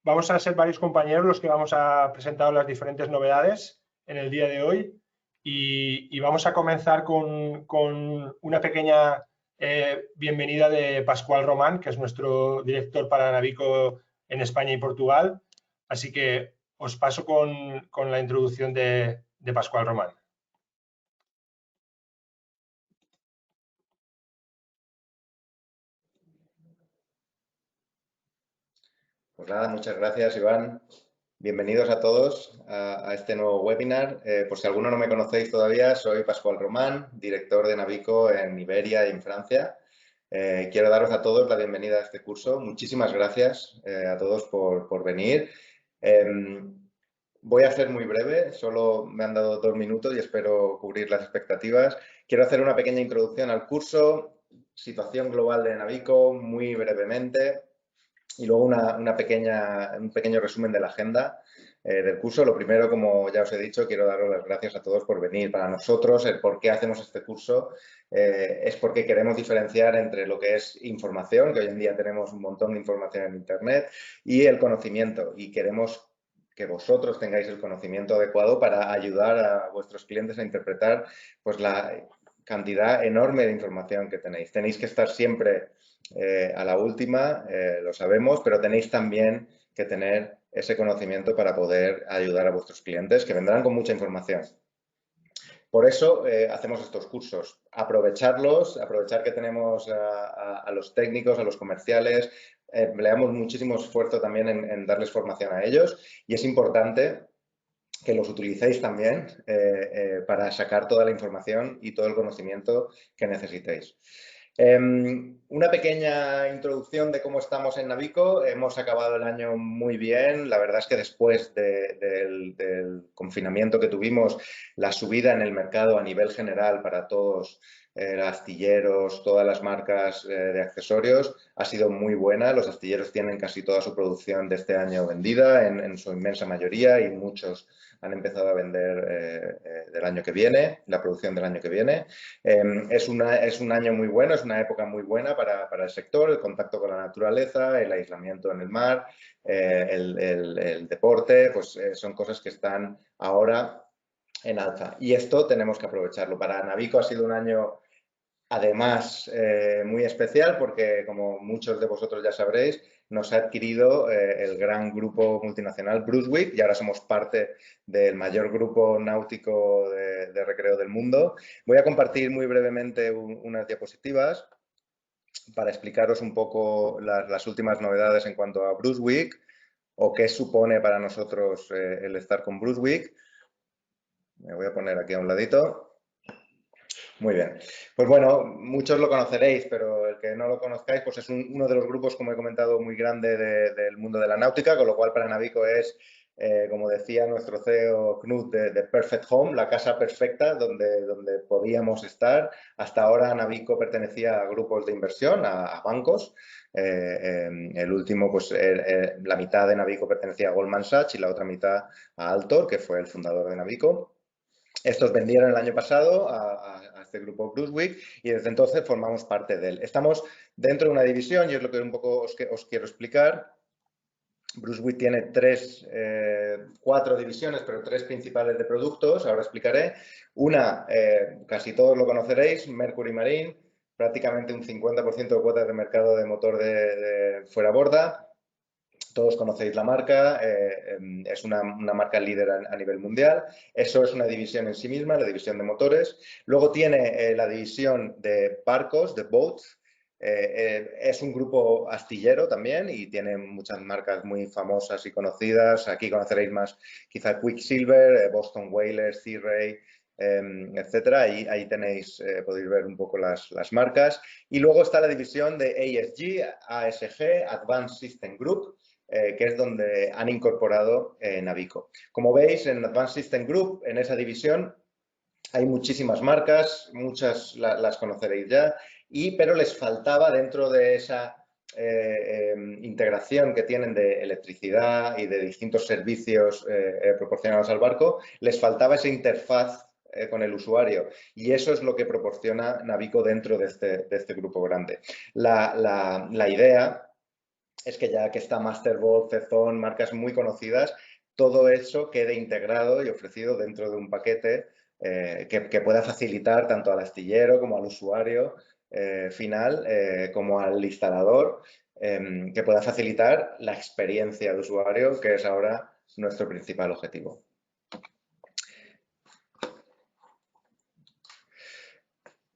vamos a ser varios compañeros los que vamos a presentar las diferentes novedades en el día de hoy y vamos a comenzar con una pequeña bienvenida de Pascual Román, que es nuestro director para Navico en España y Portugal. Así que os paso con la introducción de Pascual Román. Pues nada, muchas gracias, Iván. Bienvenidos a todos a este nuevo webinar. Por si alguno no me conocéis todavía, soy Pascual Román, director de Navico en Iberia y en Francia. Quiero daros a todos la bienvenida a este curso. Muchísimas gracias a todos por venir. Voy a ser muy breve, solo me han dado 2 minutos y espero cubrir las expectativas. Quiero hacer una pequeña introducción al curso, situación global de Navico, muy brevemente. Y luego un pequeño resumen de la agenda del curso. Lo primero, como ya os he dicho, quiero daros las gracias a todos por venir. Para nosotros, el por qué hacemos este curso es porque queremos diferenciar entre lo que es información, que hoy en día tenemos un montón de información en Internet, y el conocimiento. Y queremos que vosotros tengáis el conocimiento adecuado para ayudar a vuestros clientes a interpretar pues, la cantidad enorme de información que tenéis. Tenéis que estar siempre a la última, lo sabemos, pero tenéis también que tener ese conocimiento para poder ayudar a vuestros clientes que vendrán con mucha información. Por eso hacemos estos cursos, aprovecharlos, aprovechar que tenemos a los técnicos, a los comerciales, empleamos muchísimo esfuerzo también en darles formación a ellos y es importante que los utilicéis también para sacar toda la información y todo el conocimiento que necesitéis. Una pequeña introducción de cómo estamos en Navico. Hemos acabado el año muy bien. La verdad es que después del confinamiento que tuvimos, la subida en el mercado a nivel general para todos astilleros, todas las marcas de accesorios, ha sido muy buena. Los astilleros tienen casi toda su producción de este año vendida en su inmensa mayoría y muchos han empezado a vender del año que viene, la producción del año que viene. Es un año muy bueno, es una época muy buena para el sector, el contacto con la naturaleza, el aislamiento en el mar, el deporte, pues son cosas que están ahora en alza. Y esto tenemos que aprovecharlo. Para Navico ha sido un año además muy especial porque, como muchos de vosotros ya sabréis, nos ha adquirido el gran grupo multinacional Brunswick y ahora somos parte del mayor grupo náutico de recreo del mundo. Voy a compartir muy brevemente unas diapositivas para explicaros un poco las últimas novedades en cuanto a Brunswick o qué supone para nosotros el estar con Brunswick. Me voy a poner aquí a un ladito. Muy bien. Pues bueno, muchos lo conoceréis, pero el que no lo conozcáis, pues es uno de los grupos, como he comentado, muy grande del mundo de la náutica, con lo cual para Navico es, como decía nuestro CEO Knut, de Perfect Home, la casa perfecta donde podíamos estar. Hasta ahora Navico pertenecía a grupos de inversión, a bancos. El último, pues la mitad de Navico pertenecía a Goldman Sachs y la otra mitad a Altor, que fue el fundador de Navico. Estos vendieron el año pasado a este grupo Brunswick y desde entonces formamos parte de él. Estamos dentro de una división y es lo que un poco os quiero explicar. Brunswick tiene 4 divisiones, pero 3 principales de productos, ahora explicaré. Una, casi todos lo conoceréis, Mercury Marine, prácticamente un 50% de cuotas de mercado de motor de fuera borda. Todos conocéis la marca, es una marca líder a nivel mundial. Eso es una división en sí misma, la división de motores. Luego tiene la división de barcos, de boats. Es un grupo astillero también y tiene muchas marcas muy famosas y conocidas. Aquí conoceréis más quizá Quicksilver, Boston Whaler, Sea Ray, etcétera. Ahí tenéis, podéis ver un poco las marcas. Y luego está la división de ASG, Advanced System Group, que es donde han incorporado Navico. Como veis, en Advanced System Group, en esa división, hay muchísimas marcas, muchas las conoceréis ya, pero les faltaba dentro de esa integración que tienen de electricidad y de distintos servicios proporcionados al barco, les faltaba esa interfaz con el usuario y eso es lo que proporciona Navico dentro de este grupo grande. La idea es que ya que está Masterboard, Cezón, marcas muy conocidas, todo eso quede integrado y ofrecido dentro de un paquete que pueda facilitar tanto al astillero como al usuario final, como al instalador, que pueda facilitar la experiencia de usuario, que es ahora nuestro principal objetivo.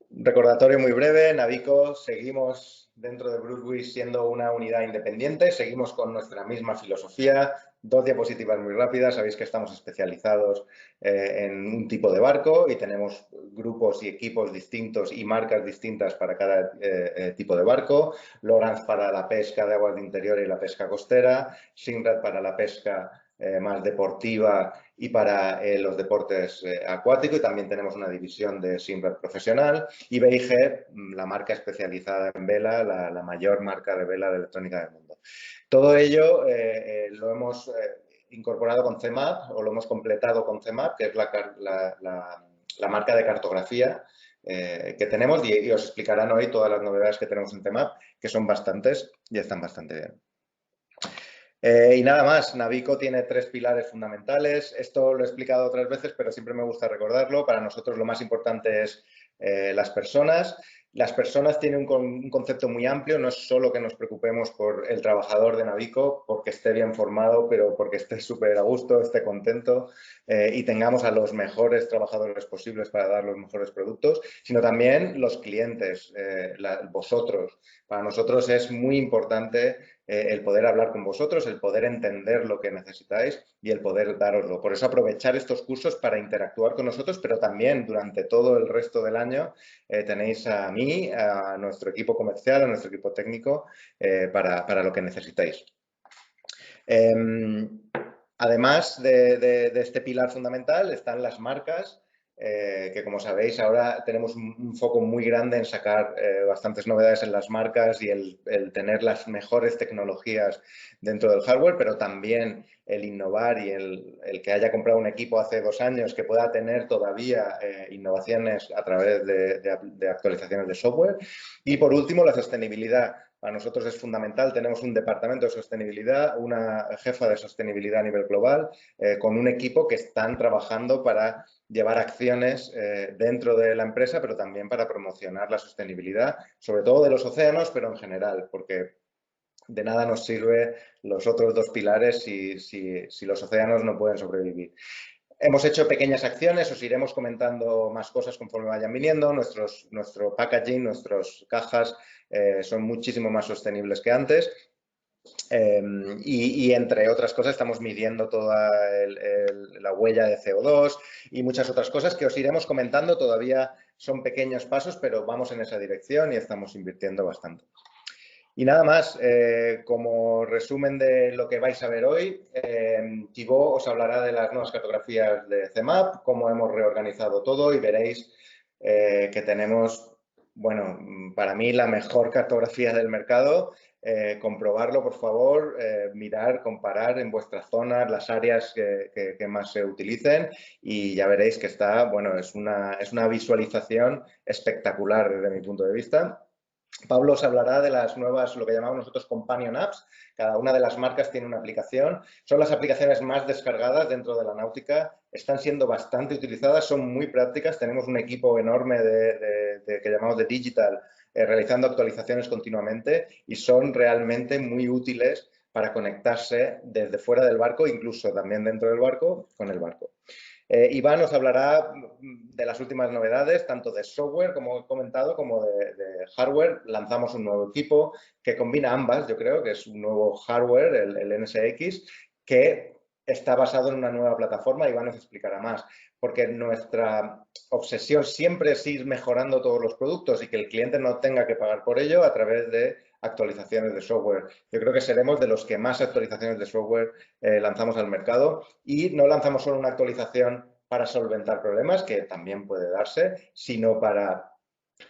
Recordatorio muy breve, Navico, seguimos dentro de Brunswick siendo una unidad independiente, seguimos con nuestra misma filosofía. 2 diapositivas muy rápidas, sabéis que estamos especializados en un tipo de barco y tenemos grupos y equipos distintos y marcas distintas para cada tipo de barco. Lowrance para la pesca de aguas de interior y la pesca costera, Simrad para la pesca más deportiva y para los deportes acuáticos, y también tenemos una división de Simrad profesional, y BIG, la marca especializada en vela, la mayor marca de vela de electrónica del mundo. Todo ello lo hemos incorporado con CMAP, o lo hemos completado con CMAP, que es la marca de cartografía que tenemos, y os explicarán hoy todas las novedades que tenemos en CMAP, que son bastantes y están bastante bien. Y nada más, Navico tiene 3 pilares fundamentales. Esto lo he explicado otras veces, pero siempre me gusta recordarlo. Para nosotros lo más importante es las personas. Las personas tienen un concepto muy amplio, no es solo que nos preocupemos por el trabajador de Navico, porque esté bien formado, pero porque esté súper a gusto, esté contento y tengamos a los mejores trabajadores posibles para dar los mejores productos, sino también los clientes, vosotros. Para nosotros es muy importante el poder hablar con vosotros, el poder entender lo que necesitáis y el poder daroslo. Por eso aprovechar estos cursos para interactuar con nosotros, pero también durante todo el resto del año tenéis a mí, a nuestro equipo comercial, a nuestro equipo técnico para lo que necesitéis. Además de este pilar fundamental están las marcas, que como sabéis ahora tenemos un foco muy grande en sacar bastantes novedades en las marcas y el tener las mejores tecnologías dentro del hardware, pero también el innovar y el que haya comprado un equipo hace 2 años que pueda tener todavía innovaciones a través de actualizaciones de software. Y por último, la sostenibilidad. Para nosotros es fundamental, tenemos un departamento de sostenibilidad, una jefa de sostenibilidad a nivel global, con un equipo que están trabajando para llevar acciones dentro de la empresa, pero también para promocionar la sostenibilidad, sobre todo de los océanos, pero en general, porque de nada nos sirve los otros 2 pilares si los océanos no pueden sobrevivir. Hemos hecho pequeñas acciones, os iremos comentando más cosas conforme vayan viniendo. Nuestro packaging, nuestras cajas son muchísimo más sostenibles que antes. Y entre otras cosas estamos midiendo toda la huella de CO2 y muchas otras cosas que os iremos comentando. Todavía son pequeños pasos, pero vamos en esa dirección y estamos invirtiendo bastante. Y nada más, como resumen de lo que vais a ver hoy, Thibaut os hablará de las nuevas cartografías de CMAP, cómo hemos reorganizado todo, y veréis que tenemos, bueno, para mí la mejor cartografía del mercado. Comprobarlo, por favor, mirar, comparar en vuestras zonas las áreas que más se utilicen, y ya veréis que está, bueno, es una visualización espectacular desde mi punto de vista. Pablo os hablará de las nuevas, lo que llamamos nosotros Companion Apps. Cada una de las marcas tiene una aplicación. Son las aplicaciones más descargadas dentro de la náutica. Están siendo bastante utilizadas, son muy prácticas. Tenemos un equipo enorme que llamamos de digital, realizando actualizaciones continuamente, y son realmente muy útiles para conectarse desde fuera del barco, incluso también dentro del barco, con el barco. Iván nos hablará de las últimas novedades, tanto de software, como he comentado, como de hardware. Lanzamos un nuevo equipo que combina ambas, yo creo que es un nuevo hardware, el NSX, que está basado en una nueva plataforma. Iván nos explicará más, porque nuestra obsesión siempre es ir mejorando todos los productos y que el cliente no tenga que pagar por ello a través de actualizaciones de software. Yo creo que seremos de los que más actualizaciones de software lanzamos al mercado, y no lanzamos solo una actualización para solventar problemas, que también puede darse, sino para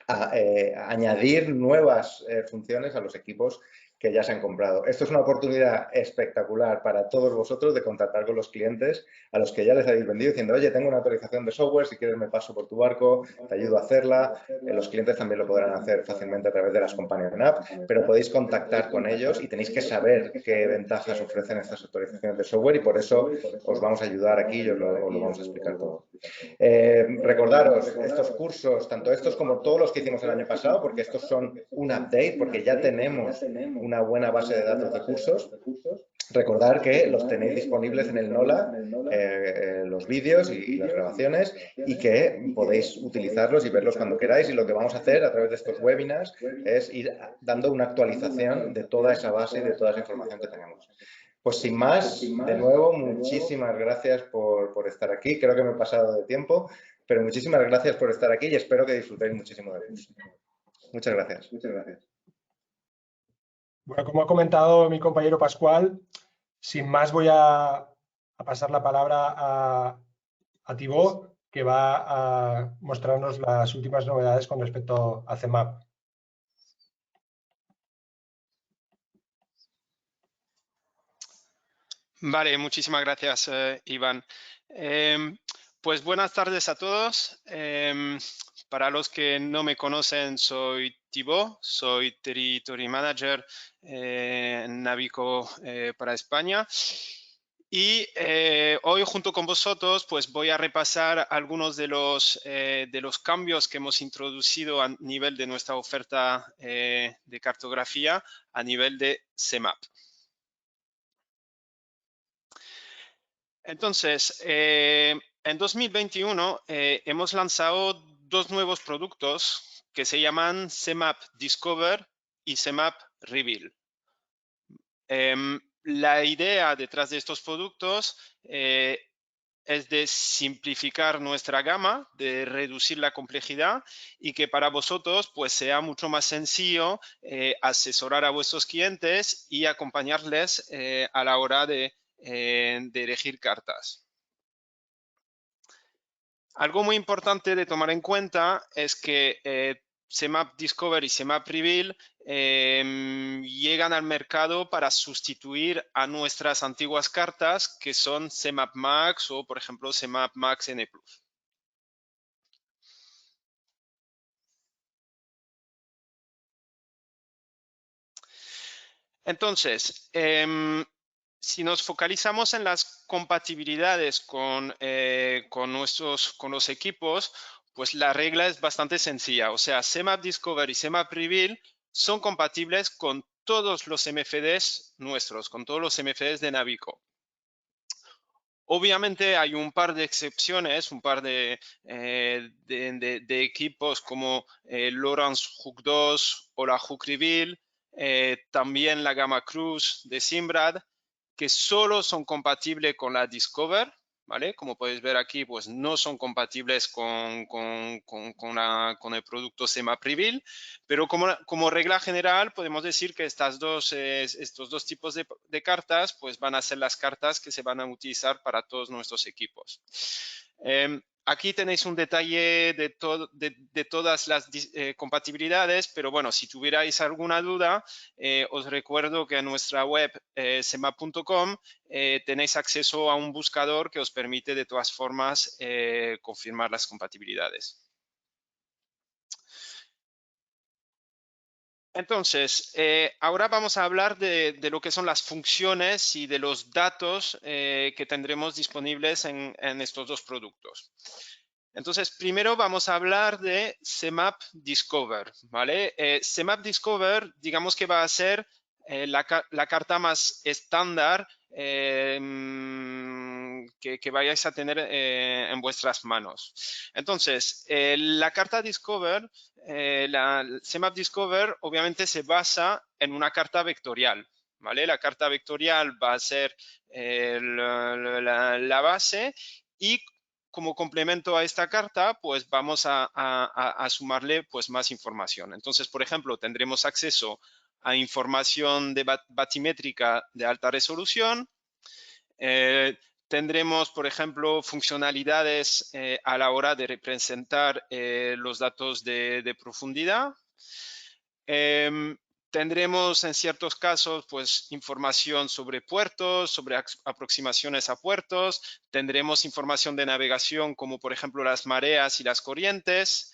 añadir nuevas funciones a los equipos que ya se han comprado. Esto es una oportunidad espectacular para todos vosotros de contactar con los clientes a los que ya les habéis vendido diciendo, oye, tengo una autorización de software, si quieres me paso por tu barco, te ayudo a hacerla. Los clientes también lo podrán hacer fácilmente a través de las Companion App, pero podéis contactar con ellos y tenéis que saber qué ventajas ofrecen estas autorizaciones de software y por eso os vamos a ayudar aquí y os lo vamos a explicar todo. Recordaros, estos cursos, tanto estos como todos los que hicimos el año pasado, porque estos son un update, porque ya tenemos una buena base de datos de cursos. Recordar que los tenéis disponibles en el NOLA, los vídeos y las grabaciones, y que podéis utilizarlos y verlos cuando queráis. Y lo que vamos a hacer a través de estos webinars es ir dando una actualización de toda esa base y de toda esa información que tenemos. Pues sin más, de nuevo, muchísimas gracias por estar aquí. Creo que me he pasado de tiempo, pero muchísimas gracias por estar aquí y espero que disfrutéis muchísimo del curso. Muchas gracias. Bueno, como ha comentado mi compañero Pascual, sin más voy a pasar la palabra a Thibaut, que va a mostrarnos las últimas novedades con respecto a CEMAP. Vale, muchísimas gracias, Iván. Pues buenas tardes a todos. Para los que no me conocen, soy Thibaut, soy Territory Manager en Navico para España. Y hoy junto con vosotros pues voy a repasar algunos de los cambios que hemos introducido a nivel de nuestra oferta de cartografía a nivel de CEMAP. Entonces, en 2021 hemos lanzado dos nuevos productos que se llaman CEMAP Discover y CEMAP Reveal. La idea detrás de estos productos es de simplificar nuestra gama, de reducir la complejidad y que para vosotros pues sea mucho más sencillo asesorar a vuestros clientes y acompañarles a la hora de elegir cartas. Algo muy importante de tomar en cuenta es que CEMAP Discover y CEMAP Reveal llegan al mercado para sustituir a nuestras antiguas cartas que son CEMAP Max o, por ejemplo, CEMAP Max N+. Entonces, si nos focalizamos en las compatibilidades con los equipos, pues la regla es bastante sencilla. O sea, CEMAP Discover y CEMAP Reveal son compatibles con todos los MFDs nuestros, con todos los MFDs de Navico. Obviamente hay un par de excepciones, un par de equipos como Lowrance Hook 2 o la Hook Reveal, también la gama Cruise de Simrad, que solo son compatibles con la Discover, ¿vale? Como podéis ver aquí, pues no son compatibles con el producto CEMAP Reveal, pero como regla general podemos decir que estos dos tipos de cartas pues van a ser las cartas que se van a utilizar para todos nuestros equipos. Aquí tenéis un detalle de todas las compatibilidades, pero bueno, si tuvierais alguna duda, os recuerdo que en nuestra web cemap.com tenéis acceso a un buscador que os permite de todas formas confirmar las compatibilidades. Entonces, ahora vamos a hablar de lo que son las funciones y de los datos que tendremos disponibles en estos dos productos. Entonces, primero vamos a hablar de CEMAP Discover, ¿vale? CEMAP Discover, digamos que va a ser la carta más estándar que vayáis a tener en vuestras manos. Entonces, la carta Discover, la CEMAP Discover, obviamente se basa en una carta vectorial, ¿vale? La carta vectorial va a ser la base y como complemento a esta carta, pues vamos a sumarle pues más información. Entonces, por ejemplo, tendremos acceso a información de batimétrica de alta resolución. Tendremos, por ejemplo, funcionalidades a la hora de representar los datos de profundidad. Tendremos en ciertos casos pues información sobre puertos, sobre aproximaciones a puertos, tendremos información de navegación como por ejemplo las mareas y las corrientes.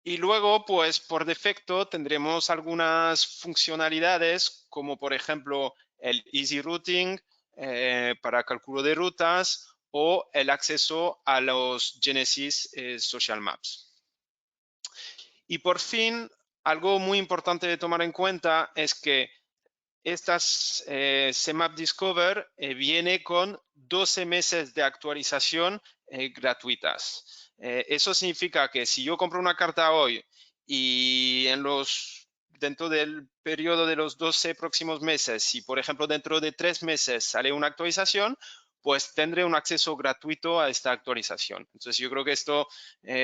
Y luego pues por defecto tendremos algunas funcionalidades como por ejemplo el Easy Routing para cálculo de rutas o el acceso a los Genesis Social Maps. Y por fin, algo muy importante de tomar en cuenta es que estas CMap Discover viene con 12 meses de actualización gratuitas. Eso significa que si yo compro una carta hoy y dentro del periodo de los 12 próximos meses, si por ejemplo dentro de 3 meses sale una actualización, pues tendré un acceso gratuito a esta actualización. Entonces yo creo que esto,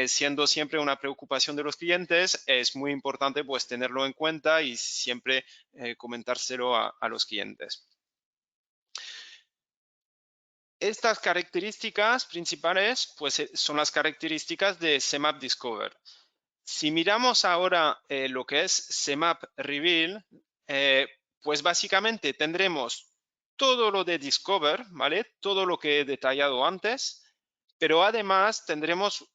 siendo siempre una preocupación de los clientes, es muy importante pues tenerlo en cuenta y siempre comentárselo a los clientes. Estas características principales pues son las características de CMap Discover. Si miramos ahora lo que es CMap Reveal, pues básicamente tendremos todo lo de Discover, ¿vale? Todo lo que he detallado antes, pero además tendremos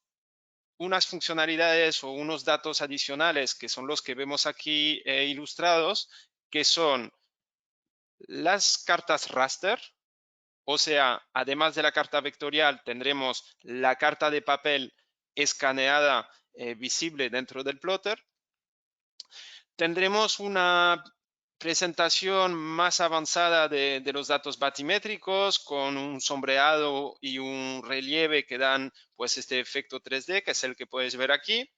unas funcionalidades o unos datos adicionales que son los que vemos aquí ilustrados, que son las cartas raster, o sea, además de la carta vectorial, tendremos la carta de papel escaneada visible dentro del plotter. Tendremos una presentación más avanzada de los datos batimétricos con un sombreado y un relieve que dan pues este efecto 3D, que es el que puedes ver aquí.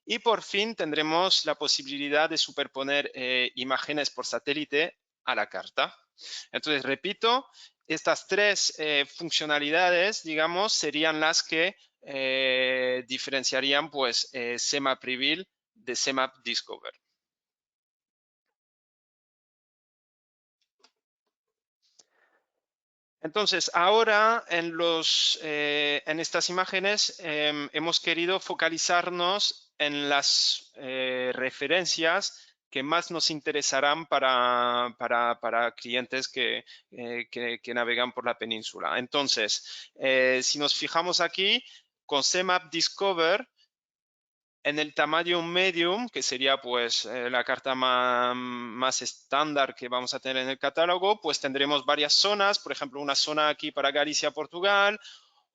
Y por fin tendremos la posibilidad de superponer imágenes por satélite a la carta. Entonces, repito, estas tres funcionalidades, digamos, serían las que diferenciarían pues CMap Reveal de CMap Discover. Entonces, ahora en estas imágenes hemos querido focalizarnos en las referencias que más nos interesarán para clientes que navegan por la península. Entonces, si nos fijamos aquí, con CMap Discover, en el tamaño medium, que sería pues la carta más estándar que vamos a tener en el catálogo, pues tendremos varias zonas, por ejemplo, una zona aquí para Galicia, Portugal,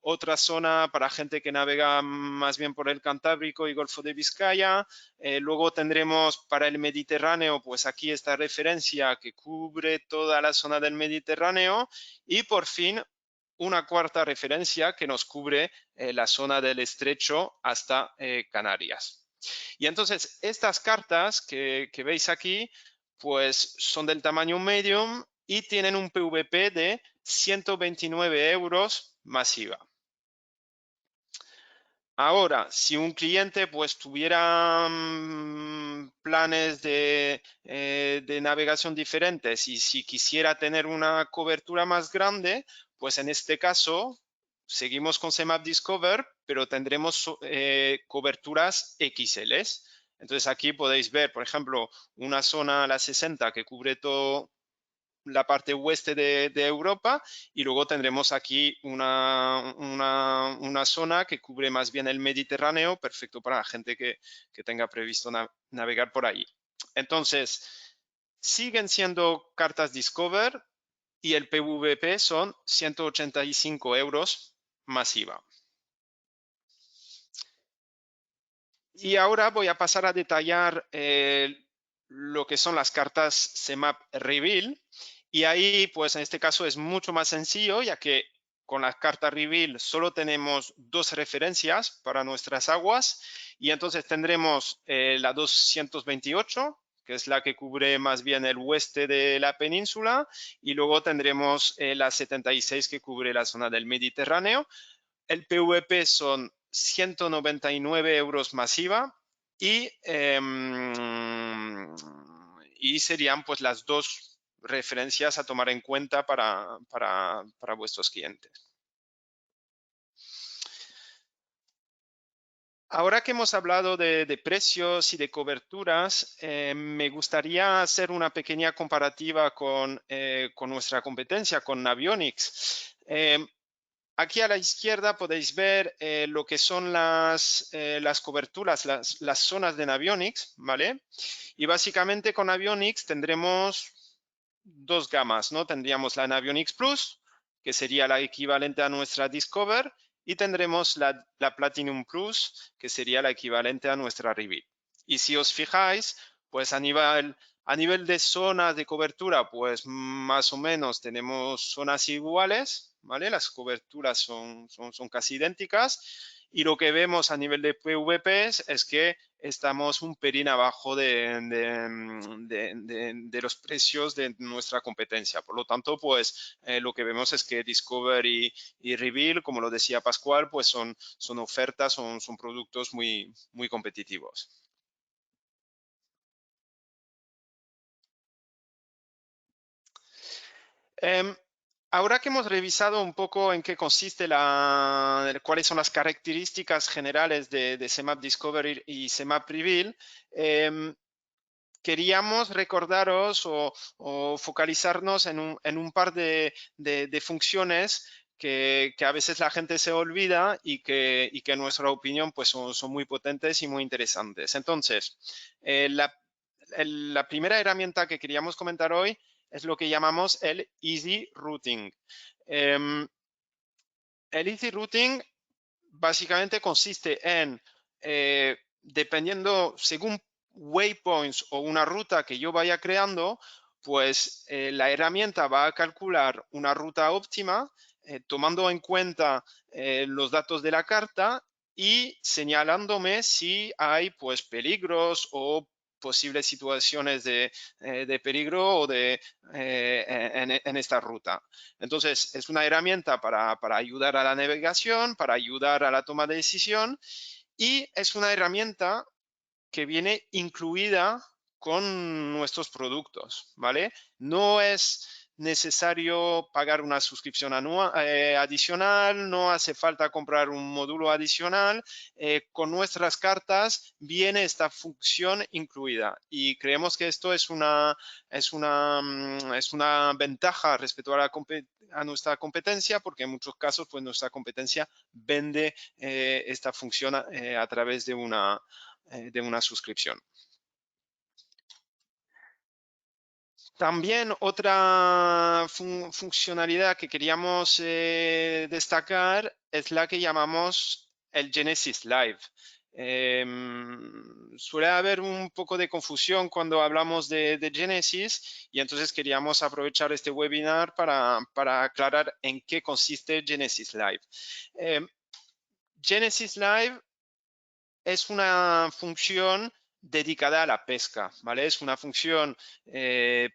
otra zona para gente que navega más bien por el Cantábrico y Golfo de Vizcaya. Luego tendremos para el Mediterráneo, pues aquí esta referencia que cubre toda la zona del Mediterráneo. Y por fin, una cuarta referencia que nos cubre la zona del estrecho hasta Canarias. Y entonces estas cartas que veis aquí pues son del tamaño medium y tienen un PVP de 129 euros masiva. Ahora, si un cliente pues tuviera planes de navegación diferentes y si quisiera tener una cobertura más grande, pues en este caso seguimos con CMap Discover, pero tendremos coberturas XLs. Entonces aquí podéis ver, por ejemplo, una zona a la 60 que cubre todo la parte oeste de Europa y luego tendremos aquí una zona que cubre más bien el Mediterráneo, perfecto para la gente que tenga previsto navegar por ahí. Entonces, siguen siendo cartas Discover y el PVP son 185 euros masiva. Y ahora voy a pasar a detallar lo que son las cartas CMap Reveal. Y ahí, pues en este caso es mucho más sencillo, ya que con la carta Reveal solo tenemos dos referencias para nuestras aguas. Y entonces tendremos la 228, que es la que cubre más bien el oeste de la península. Y luego tendremos la 76, que cubre la zona del Mediterráneo. El PVP son 199 euros masiva y serían pues las dos referencias a tomar en cuenta para vuestros clientes. Ahora que hemos hablado de precios y de coberturas, me gustaría hacer una pequeña comparativa con nuestra competencia, con Navionics. Aquí a la izquierda podéis ver lo que son las coberturas, las zonas de Navionics, ¿vale? Y básicamente con Navionics tendremos dos gamas, ¿no? Tendríamos la Navionics Plus, que sería la equivalente a nuestra Discover, y tendremos la Platinum Plus, que sería la equivalente a nuestra Reveal. Y si os fijáis, pues a nivel de zonas de cobertura, pues más o menos tenemos zonas iguales, ¿vale? Las coberturas son casi idénticas. Y lo que vemos a nivel de PVPs es que estamos un pelín abajo de los precios de nuestra competencia. Por lo tanto, pues lo que vemos es que Discover y Reveal, como lo decía Pascual, pues son ofertas, son productos muy competitivos. Ahora que hemos revisado un poco en qué consiste cuáles son las características generales de CMAP Discovery y CMAP Reveal, queríamos recordaros o focalizarnos en un par de funciones que a veces la gente se olvida y que en nuestra opinión pues son muy potentes y muy interesantes. Entonces, la primera herramienta que queríamos comentar hoy es lo que llamamos el Easy Routing. El Easy Routing básicamente consiste en, dependiendo, según waypoints o una ruta que yo vaya creando, pues la herramienta va a calcular una ruta óptima tomando en cuenta los datos de la carta y señalándome si hay pues peligros o posibles situaciones de peligro o en esta ruta. Entonces, es una herramienta para ayudar a la navegación, para ayudar a la toma de decisión y es una herramienta que viene incluida con nuestros productos, ¿vale? No es necesario pagar una suscripción anual, adicional, no hace falta comprar un módulo adicional. Con nuestras cartas viene esta función incluida y creemos que esto es una ventaja respecto a nuestra competencia, porque en muchos casos pues nuestra competencia vende esta función a través de una suscripción. También otra funcionalidad que queríamos destacar es la que llamamos el Genesis Live. Suele haber un poco de confusión cuando hablamos de Genesis y entonces queríamos aprovechar este webinar para aclarar en qué consiste Genesis Live. Genesis Live es una función dedicada a la pesca, ¿vale? Es una función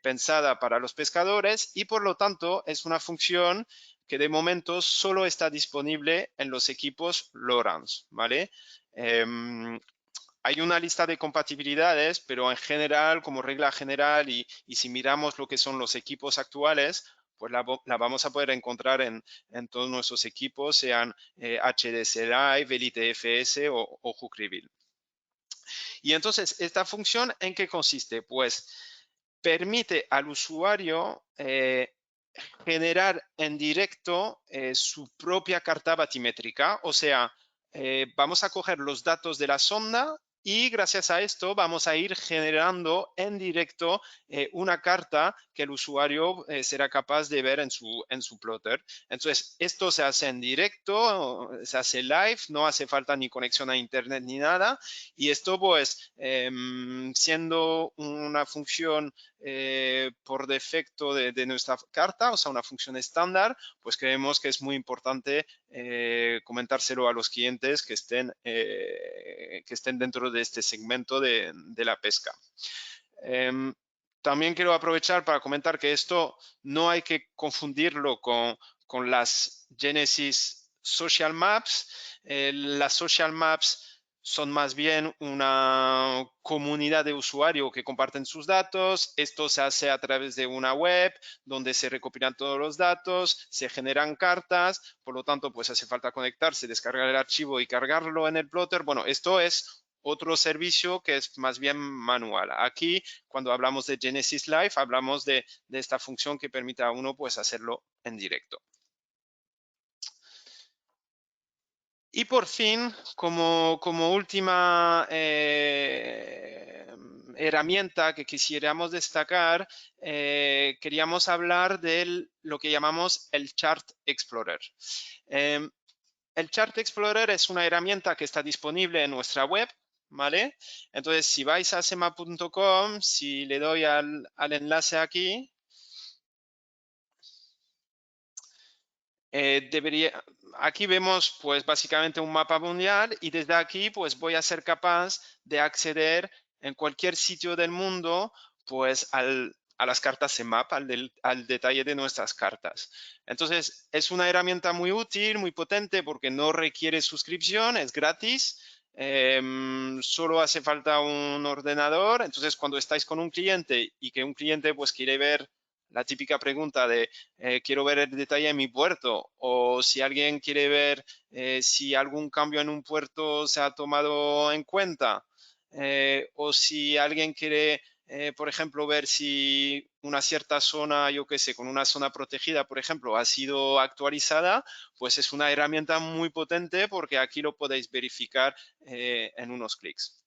pensada para los pescadores y por lo tanto es una función que de momento solo está disponible en los equipos Lowrance, ¿vale? Hay una lista de compatibilidades, pero en general, como regla general, y si miramos lo que son los equipos actuales, pues la vamos a poder encontrar en todos nuestros equipos, sean HDC Live, Elite FS o Hook Reveal. Y entonces, ¿esta función en qué consiste? Pues permite al usuario generar en directo su propia carta batimétrica, o sea, vamos a coger los datos de la sonda y gracias a esto vamos a ir generando en directo una carta que el usuario será capaz de ver en su plotter. Entonces, esto se hace en directo, se hace live, no hace falta ni conexión a internet ni nada. Y esto, pues, siendo una función por defecto de nuestra carta, o sea, una función estándar, pues creemos que es muy importante comentárselo a los clientes que estén dentro de este segmento de la pesca. También quiero aprovechar para comentar que esto no hay que confundirlo con las Genesis Social Maps. Las Social Maps son más bien una comunidad de usuarios que comparten sus datos. Esto se hace a través de una web donde se recopilan todos los datos, se generan cartas, por lo tanto, pues hace falta conectarse, descargar el archivo y cargarlo en el plotter. Bueno, esto es otro servicio que es más bien manual. Aquí, cuando hablamos de Genesis Live, hablamos de esta función que permite a uno pues hacerlo en directo. Y por fin, como última herramienta que quisiéramos destacar, queríamos hablar de lo que llamamos el Chart Explorer. El Chart Explorer es una herramienta que está disponible en nuestra web, ¿vale? Entonces, si vais a semap.com, si le doy al enlace aquí, aquí vemos pues básicamente un mapa mundial y desde aquí pues voy a ser capaz de acceder en cualquier sitio del mundo pues a las cartas Semap, al detalle de nuestras cartas. Entonces es una herramienta muy útil, muy potente porque no requiere suscripción, es gratis. Solo hace falta un ordenador. Entonces cuando estáis con un cliente y que un cliente pues quiere ver la típica pregunta de quiero ver el detalle en mi puerto, o si alguien quiere ver si algún cambio en un puerto se ha tomado en cuenta, o si alguien quiere, por ejemplo, ver si una cierta zona, yo qué sé, con una zona protegida, por ejemplo, ha sido actualizada, pues es una herramienta muy potente porque aquí lo podéis verificar en unos clics.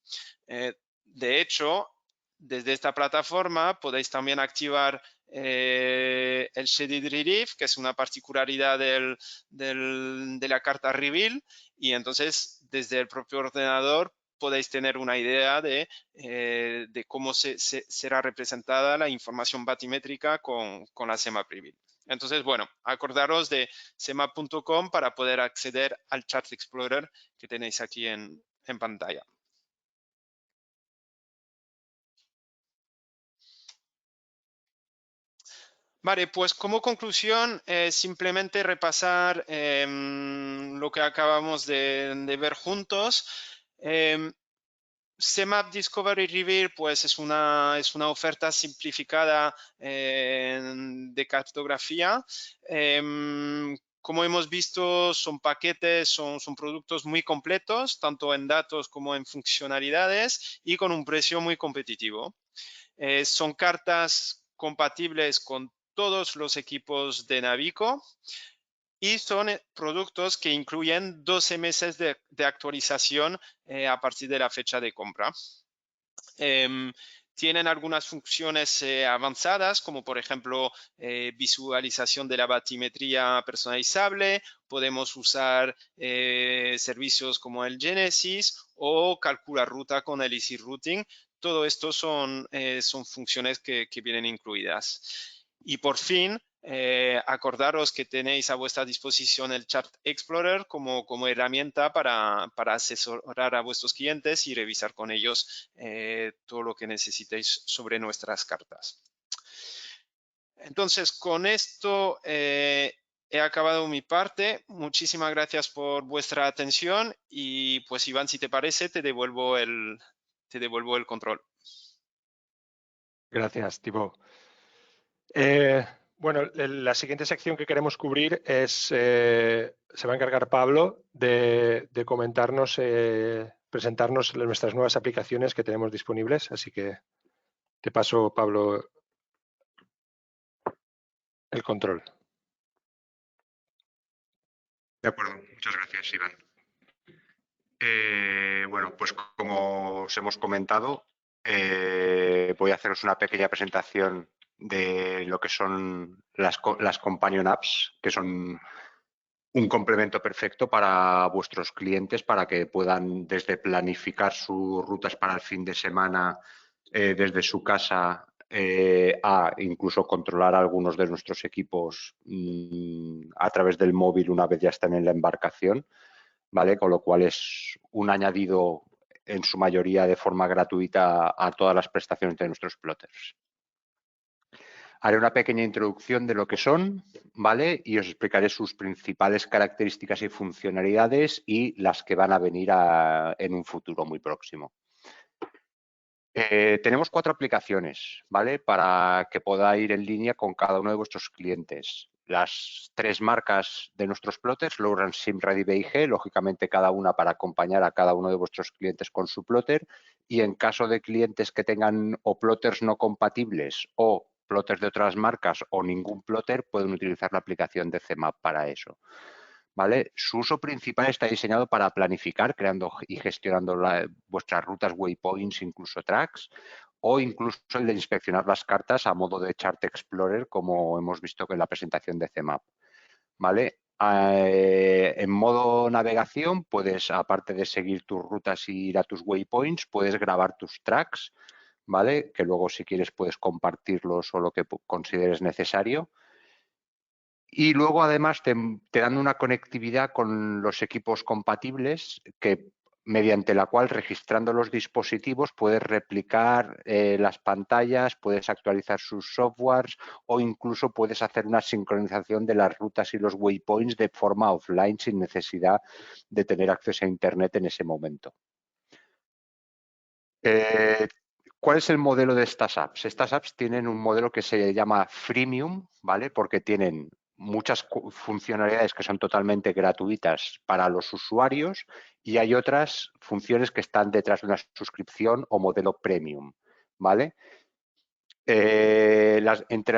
De hecho, desde esta plataforma podéis también activar el Shaded Relief, que es una particularidad de la carta Reveal, y entonces desde el propio ordenador podéis tener una idea de cómo será representada la información batimétrica con la Semap Reveal. Entonces, bueno, acordaros de semap.com para poder acceder al Chart Explorer que tenéis aquí en pantalla. Vale, pues como conclusión, simplemente repasar lo que acabamos de ver juntos. Semap Discovery Reveal pues es una oferta simplificada de cartografía. Como hemos visto, son paquetes, son productos muy completos, tanto en datos como en funcionalidades y con un precio muy competitivo. Son cartas compatibles con todos los equipos de Navico y son productos que incluyen 12 meses de actualización a partir de la fecha de compra. Tienen algunas funciones avanzadas, como por ejemplo visualización de la batimetría personalizable. Podemos usar servicios como el Genesis o calcular ruta con el Easy Routing. Todo esto son funciones que vienen incluidas. Y por fin, acordaros que tenéis a vuestra disposición el Chart Explorer como herramienta para asesorar a vuestros clientes y revisar con ellos todo lo que necesitéis sobre nuestras cartas. Entonces, con esto he acabado mi parte. Muchísimas gracias por vuestra atención y pues Iván, si te parece, te devuelvo el control. Gracias, Thibaut. Bueno, la siguiente sección que queremos cubrir es, se va a encargar Pablo de comentarnos, presentarnos nuestras nuevas aplicaciones que tenemos disponibles. Así que te paso, Pablo, el control. De acuerdo, muchas gracias, Iván. Bueno, pues como os hemos comentado, voy a haceros una pequeña presentación de lo que son las Companion Apps, que son un complemento perfecto para vuestros clientes para que puedan desde planificar sus rutas para el fin de semana desde su casa a incluso controlar algunos de nuestros equipos a través del móvil una vez ya están en la embarcación, ¿vale? Con lo cual es un añadido en su mayoría de forma gratuita a todas las prestaciones de nuestros plotters. Haré una pequeña introducción de lo que son, ¿vale? Y os explicaré sus principales características y funcionalidades y las que van a venir en un futuro muy próximo. Tenemos 4 aplicaciones, ¿vale? Para que pueda ir en línea con cada uno de vuestros clientes. Las 3 marcas de nuestros plotters, Lowrance, Simrad y BIG, lógicamente cada una para acompañar a cada uno de vuestros clientes con su plotter. Y en caso de clientes que tengan o plotters no compatibles o plotters de otras marcas o ningún plotter, pueden utilizar la aplicación de CMAP para eso. ¿Vale? Su uso principal está diseñado para planificar, creando y gestionando vuestras rutas, waypoints, incluso tracks, o incluso el de inspeccionar las cartas a modo de Chart Explorer, como hemos visto en la presentación de CMAP. ¿Vale? En modo navegación, puedes, aparte de seguir tus rutas y ir a tus waypoints, puedes grabar tus tracks, ¿vale? Que luego, si quieres, puedes compartirlos o lo que consideres necesario. Y luego, además, te dan una conectividad con los equipos compatibles que mediante la cual, registrando los dispositivos, puedes replicar las pantallas, puedes actualizar sus softwares o incluso puedes hacer una sincronización de las rutas y los waypoints de forma offline sin necesidad de tener acceso a Internet en ese momento. ¿Cuál es el modelo de estas apps? Estas apps tienen un modelo que se llama freemium, ¿vale? Porque tienen muchas funcionalidades que son totalmente gratuitas para los usuarios y hay otras funciones que están detrás de una suscripción o modelo premium, ¿vale? Entre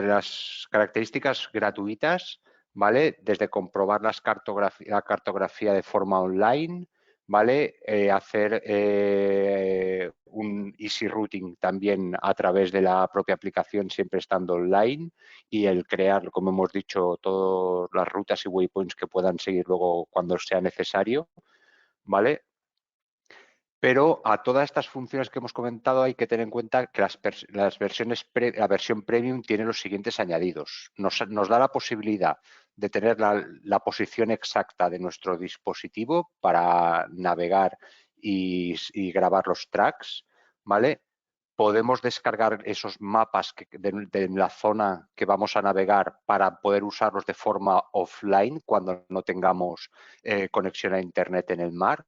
las características gratuitas, ¿vale? Desde comprobar la cartografía de forma online, ¿vale? Hacer un easy routing también a través de la propia aplicación, siempre estando online, y el crear, como hemos dicho, todas las rutas y waypoints que puedan seguir luego cuando sea necesario, ¿vale? Pero a todas estas funciones que hemos comentado hay que tener en cuenta que la versión premium tiene los siguientes añadidos. Nos da la posibilidad de tener la posición exacta de nuestro dispositivo para navegar y grabar los tracks, ¿vale? Podemos descargar esos mapas de la zona que vamos a navegar para poder usarlos de forma offline cuando no tengamos conexión a Internet en el mar.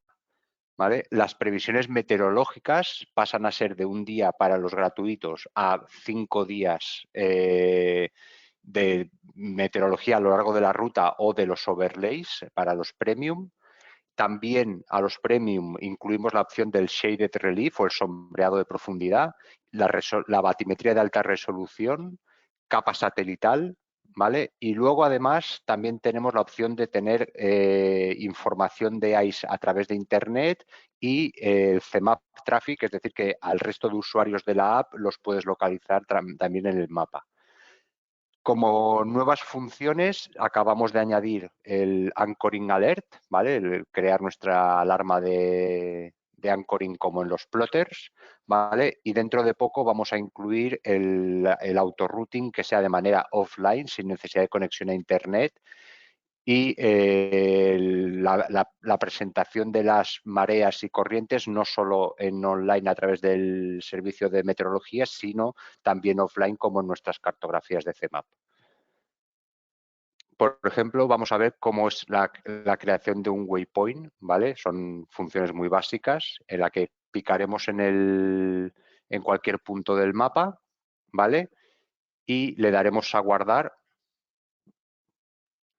¿Vale? Las previsiones meteorológicas pasan a ser de un día para los gratuitos a 5 días de meteorología a lo largo de la ruta o de los overlays para los premium. También a los premium incluimos la opción del shaded relief o el sombreado de profundidad, la batimetría de alta resolución, capa satelital, ¿vale? Y luego, además, también tenemos la opción de tener información de ICE a través de Internet y el CMAP Traffic, es decir, que al resto de usuarios de la app los puedes localizar también en el mapa. Como nuevas funciones, acabamos de añadir el Anchoring Alert, ¿vale? El crear nuestra alarma de anchoring como en los plotters, ¿vale? Y dentro de poco vamos a incluir el auto-routing que sea de manera offline, sin necesidad de conexión a Internet, y la presentación de las mareas y corrientes no solo en online a través del servicio de meteorología, sino también offline como en nuestras cartografías de CMAP. Por ejemplo, vamos a ver cómo es la creación de un waypoint, ¿vale? Son funciones muy básicas en la que picaremos en cualquier punto del mapa, ¿vale? Y le daremos a guardar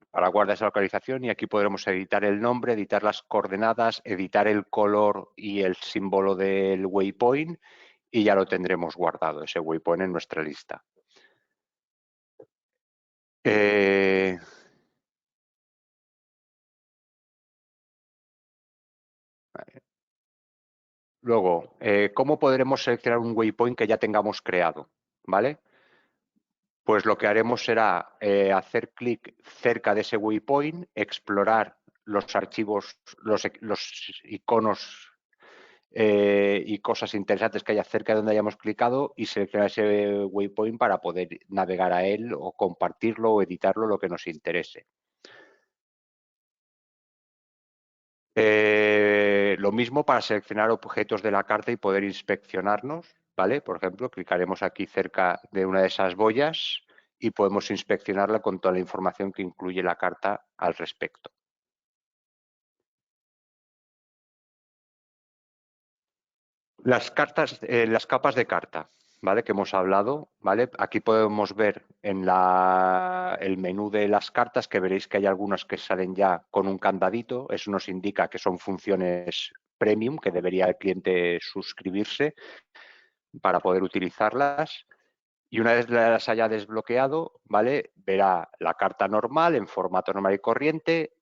para guardar esa localización y aquí podremos editar el nombre, editar las coordenadas, editar el color y el símbolo del waypoint y ya lo tendremos guardado, ese waypoint en nuestra lista. Luego, ¿cómo podremos seleccionar un waypoint que ya tengamos creado? ¿Vale? Pues lo que haremos será hacer clic cerca de ese waypoint, explorar los archivos, los iconos y cosas interesantes que haya cerca de donde hayamos clicado y seleccionar ese waypoint para poder navegar a él o compartirlo o editarlo, lo que nos interese. Lo mismo para seleccionar objetos de la carta y poder inspeccionarlos, ¿vale? Por ejemplo, clicaremos aquí cerca de una de esas boyas y podemos inspeccionarla con toda la información que incluye la carta al respecto. Las cartas, las capas de carta, ¿vale? Que hemos hablado, ¿vale? Aquí podemos ver en el menú de las cartas que veréis que hay algunas que salen ya con un candadito. Eso nos indica que son funciones premium, que debería el cliente suscribirse para poder utilizarlas. Y una vez las haya desbloqueado, ¿vale? Verá la carta normal en formato normal y corriente.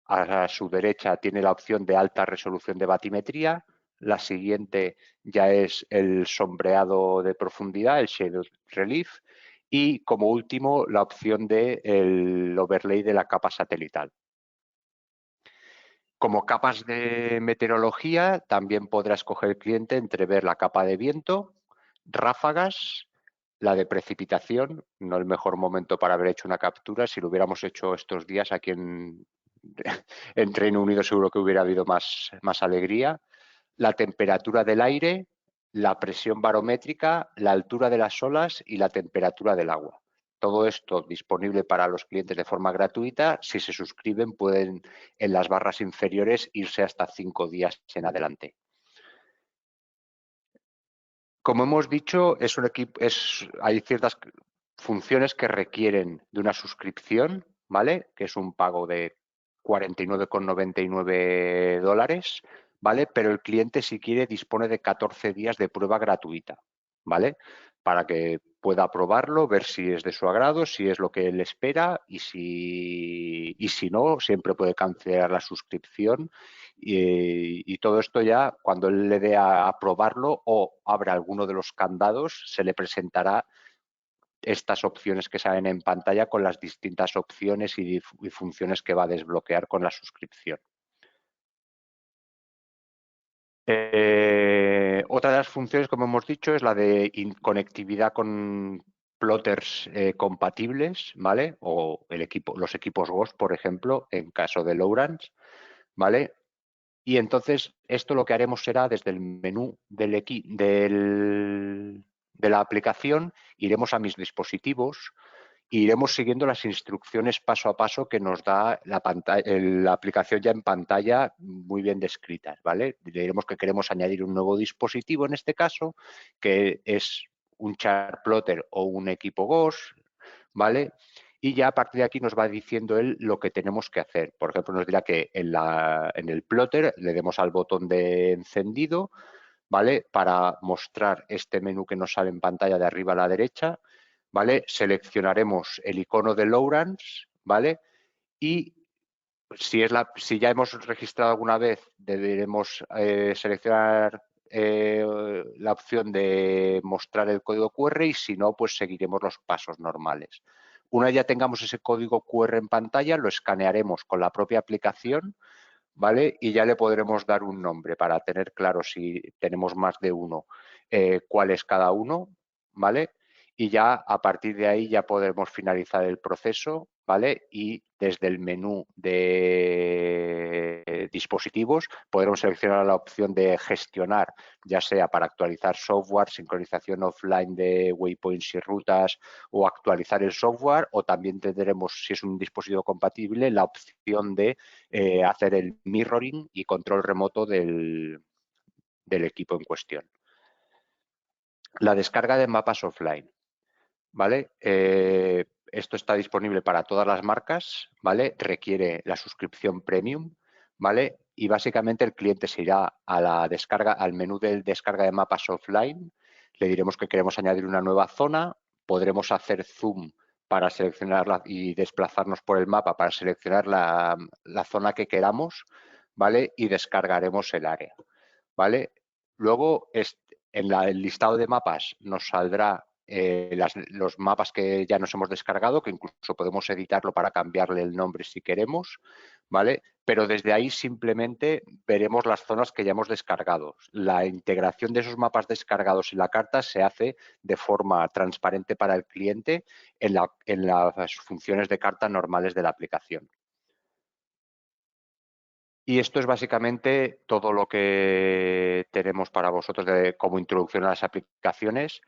A su derecha tiene la opción de alta resolución de batimetría. La siguiente ya es el sombreado de profundidad, el Shadow Relief. Y como último, la opción del overlay de la capa satelital. Como capas de meteorología, también podrá escoger el cliente entre ver la capa de viento, ráfagas, la de precipitación, no el mejor momento para haber hecho una captura. Si lo hubiéramos hecho estos días aquí en Reino Unido seguro que hubiera habido más alegría. La temperatura del aire, la presión barométrica, la altura de las olas y la temperatura del agua. Todo esto disponible para los clientes de forma gratuita. Si se suscriben pueden en las barras inferiores irse hasta 5 días en adelante. Como hemos dicho, hay ciertas funciones que requieren de una suscripción, ¿vale? Que es un pago de 49,99 dólares, ¿vale? Pero el cliente, si quiere, dispone de 14 días de prueba gratuita, ¿vale? Para que pueda probarlo, ver si es de su agrado, si es lo que él espera y si no, siempre puede cancelar la suscripción. Y todo esto ya, cuando él le dé a probarlo o abra alguno de los candados, se le presentará estas opciones que salen en pantalla con las distintas opciones y funciones que va a desbloquear con la suscripción. Otra de las funciones, como hemos dicho, es la de conectividad con plotters compatibles, ¿vale? O los equipos Ghost, por ejemplo, en caso de Lowrance, ¿vale? Y entonces esto lo que haremos será desde el menú de la aplicación, iremos a mis dispositivos e iremos siguiendo las instrucciones paso a paso que nos da la aplicación ya en pantalla muy bien descritas, ¿vale? Diremos que queremos añadir un nuevo dispositivo en este caso, que es un chartplotter o un equipo GOS, ¿vale? Y ya a partir de aquí nos va diciendo él lo que tenemos que hacer. Por ejemplo, nos dirá que en el plotter le demos al botón de encendido, ¿vale? Para mostrar este menú que nos sale en pantalla de arriba a la derecha, ¿vale? Seleccionaremos el icono de Lowrance, ¿vale? Y si ya hemos registrado alguna vez, deberemos seleccionar la opción de mostrar el código QR y si no, pues seguiremos los pasos normales. Una vez ya tengamos ese código QR en pantalla, lo escanearemos con la propia aplicación, ¿vale? Y ya le podremos dar un nombre para tener claro si tenemos más de uno, cuál es cada uno, ¿vale? Y ya a partir de ahí ya podremos finalizar el proceso, ¿vale? Y desde el menú de dispositivos podremos seleccionar la opción de gestionar, ya sea para actualizar software, sincronización offline de waypoints y rutas o actualizar el software, o también tendremos, si es un dispositivo compatible, la opción de hacer el mirroring y control remoto del equipo en cuestión. La descarga de mapas offline, ¿vale? Esto está disponible para todas las marcas, ¿vale? Requiere la suscripción premium, ¿vale? Y básicamente el cliente se irá a la descarga, al menú de descarga de mapas offline, le diremos que queremos añadir una nueva zona, podremos hacer zoom para seleccionarla y desplazarnos por el mapa para seleccionar la zona que queramos, ¿vale? Y descargaremos el área, ¿vale? Luego, en el listado de mapas nos saldrá los mapas que ya nos hemos descargado, que incluso podemos editarlo para cambiarle el nombre si queremos, ¿vale? Pero desde ahí simplemente veremos las zonas que ya hemos descargado. La integración de esos mapas descargados en la carta se hace de forma transparente para el cliente en las funciones de carta normales de la aplicación. Y esto es básicamente todo lo que tenemos para vosotros como introducción a las aplicaciones.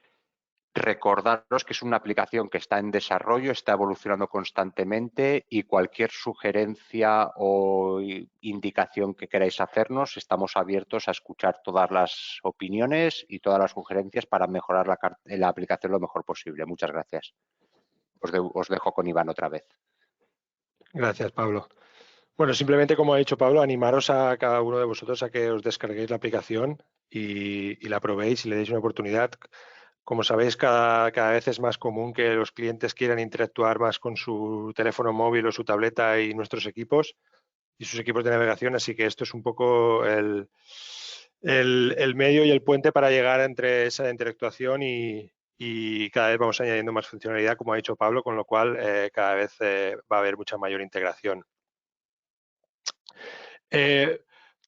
Recordaros que es una aplicación que está en desarrollo, está evolucionando constantemente y cualquier sugerencia o indicación que queráis hacernos, estamos abiertos a escuchar todas las opiniones y todas las sugerencias para mejorar la aplicación lo mejor posible. Muchas gracias. Os dejo con Iván otra vez. Gracias, Pablo. Bueno, simplemente, como ha dicho Pablo, animaros a cada uno de vosotros a que os descarguéis la aplicación y la probéis y le deis una oportunidad. Como sabéis, cada vez es más común que los clientes quieran interactuar más con su teléfono móvil o su tableta y nuestros equipos y sus equipos de navegación, así que esto es un poco el medio y el puente para llegar entre esa interactuación y cada vez vamos añadiendo más funcionalidad, como ha dicho Pablo, con lo cual cada vez va a haber mucha mayor integración.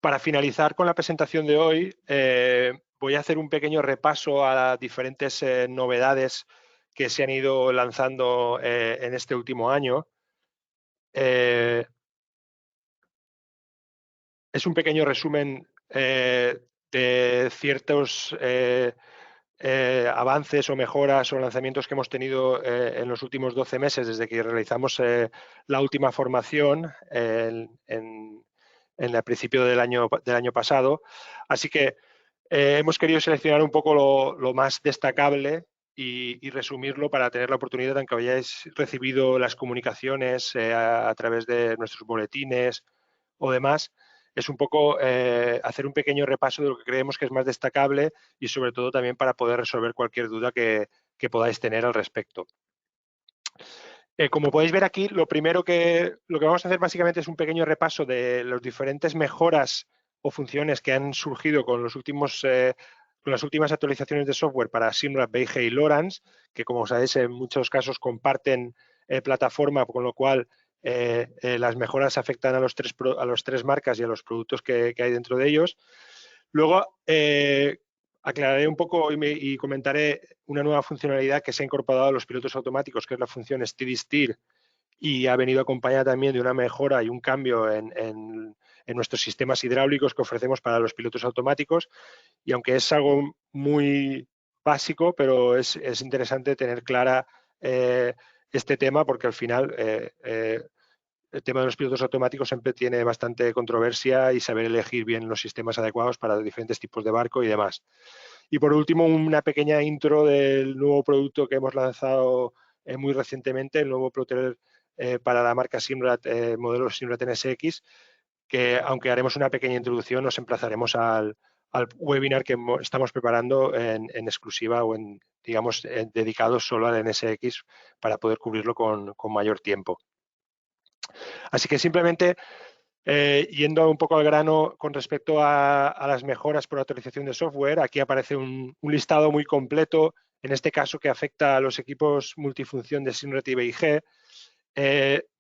Para finalizar con la presentación de hoy, voy a hacer un pequeño repaso a las diferentes novedades que se han ido lanzando en este último año. Es un pequeño resumen de ciertos avances o mejoras o lanzamientos que hemos tenido en los últimos 12 meses desde que realizamos la última formación en el principio del año pasado. Así que hemos querido seleccionar un poco lo más destacable y resumirlo para tener la oportunidad, aunque hayáis recibido las comunicaciones a través de nuestros boletines o demás, es un poco hacer un pequeño repaso de lo que creemos que es más destacable y sobre todo también para poder resolver cualquier duda que podáis tener al respecto. Como podéis ver aquí, lo que vamos a hacer básicamente es un pequeño repaso de las diferentes mejoras o funciones que han surgido con las últimas actualizaciones de software para Simrad, BeiGe y Lorans, que como sabéis en muchos casos comparten plataforma, con lo cual las mejoras afectan a los tres marcas y a los productos que hay dentro de ellos. Luego, aclararé un poco y comentaré una nueva funcionalidad que se ha incorporado a los pilotos automáticos, que es la función Steady Steer, y ha venido acompañada también de una mejora y un cambio en nuestros sistemas hidráulicos que ofrecemos para los pilotos automáticos. Y aunque es algo muy básico, pero es interesante tener clara este tema, porque al final el tema de los pilotos automáticos siempre tiene bastante controversia y saber elegir bien los sistemas adecuados para diferentes tipos de barco y demás. Y por último, una pequeña intro del nuevo producto que hemos lanzado muy recientemente, el nuevo plotter para la marca Simrad, modelo Simrad NSX, que aunque haremos una pequeña introducción, nos emplazaremos al webinar que estamos preparando en exclusiva o digamos, dedicado solo al NSX para poder cubrirlo con mayor tiempo. Así que simplemente, yendo un poco al grano con respecto a las mejoras por actualización de software, aquí aparece un listado muy completo, en este caso que afecta a los equipos multifunción de Simrad y BeiGe.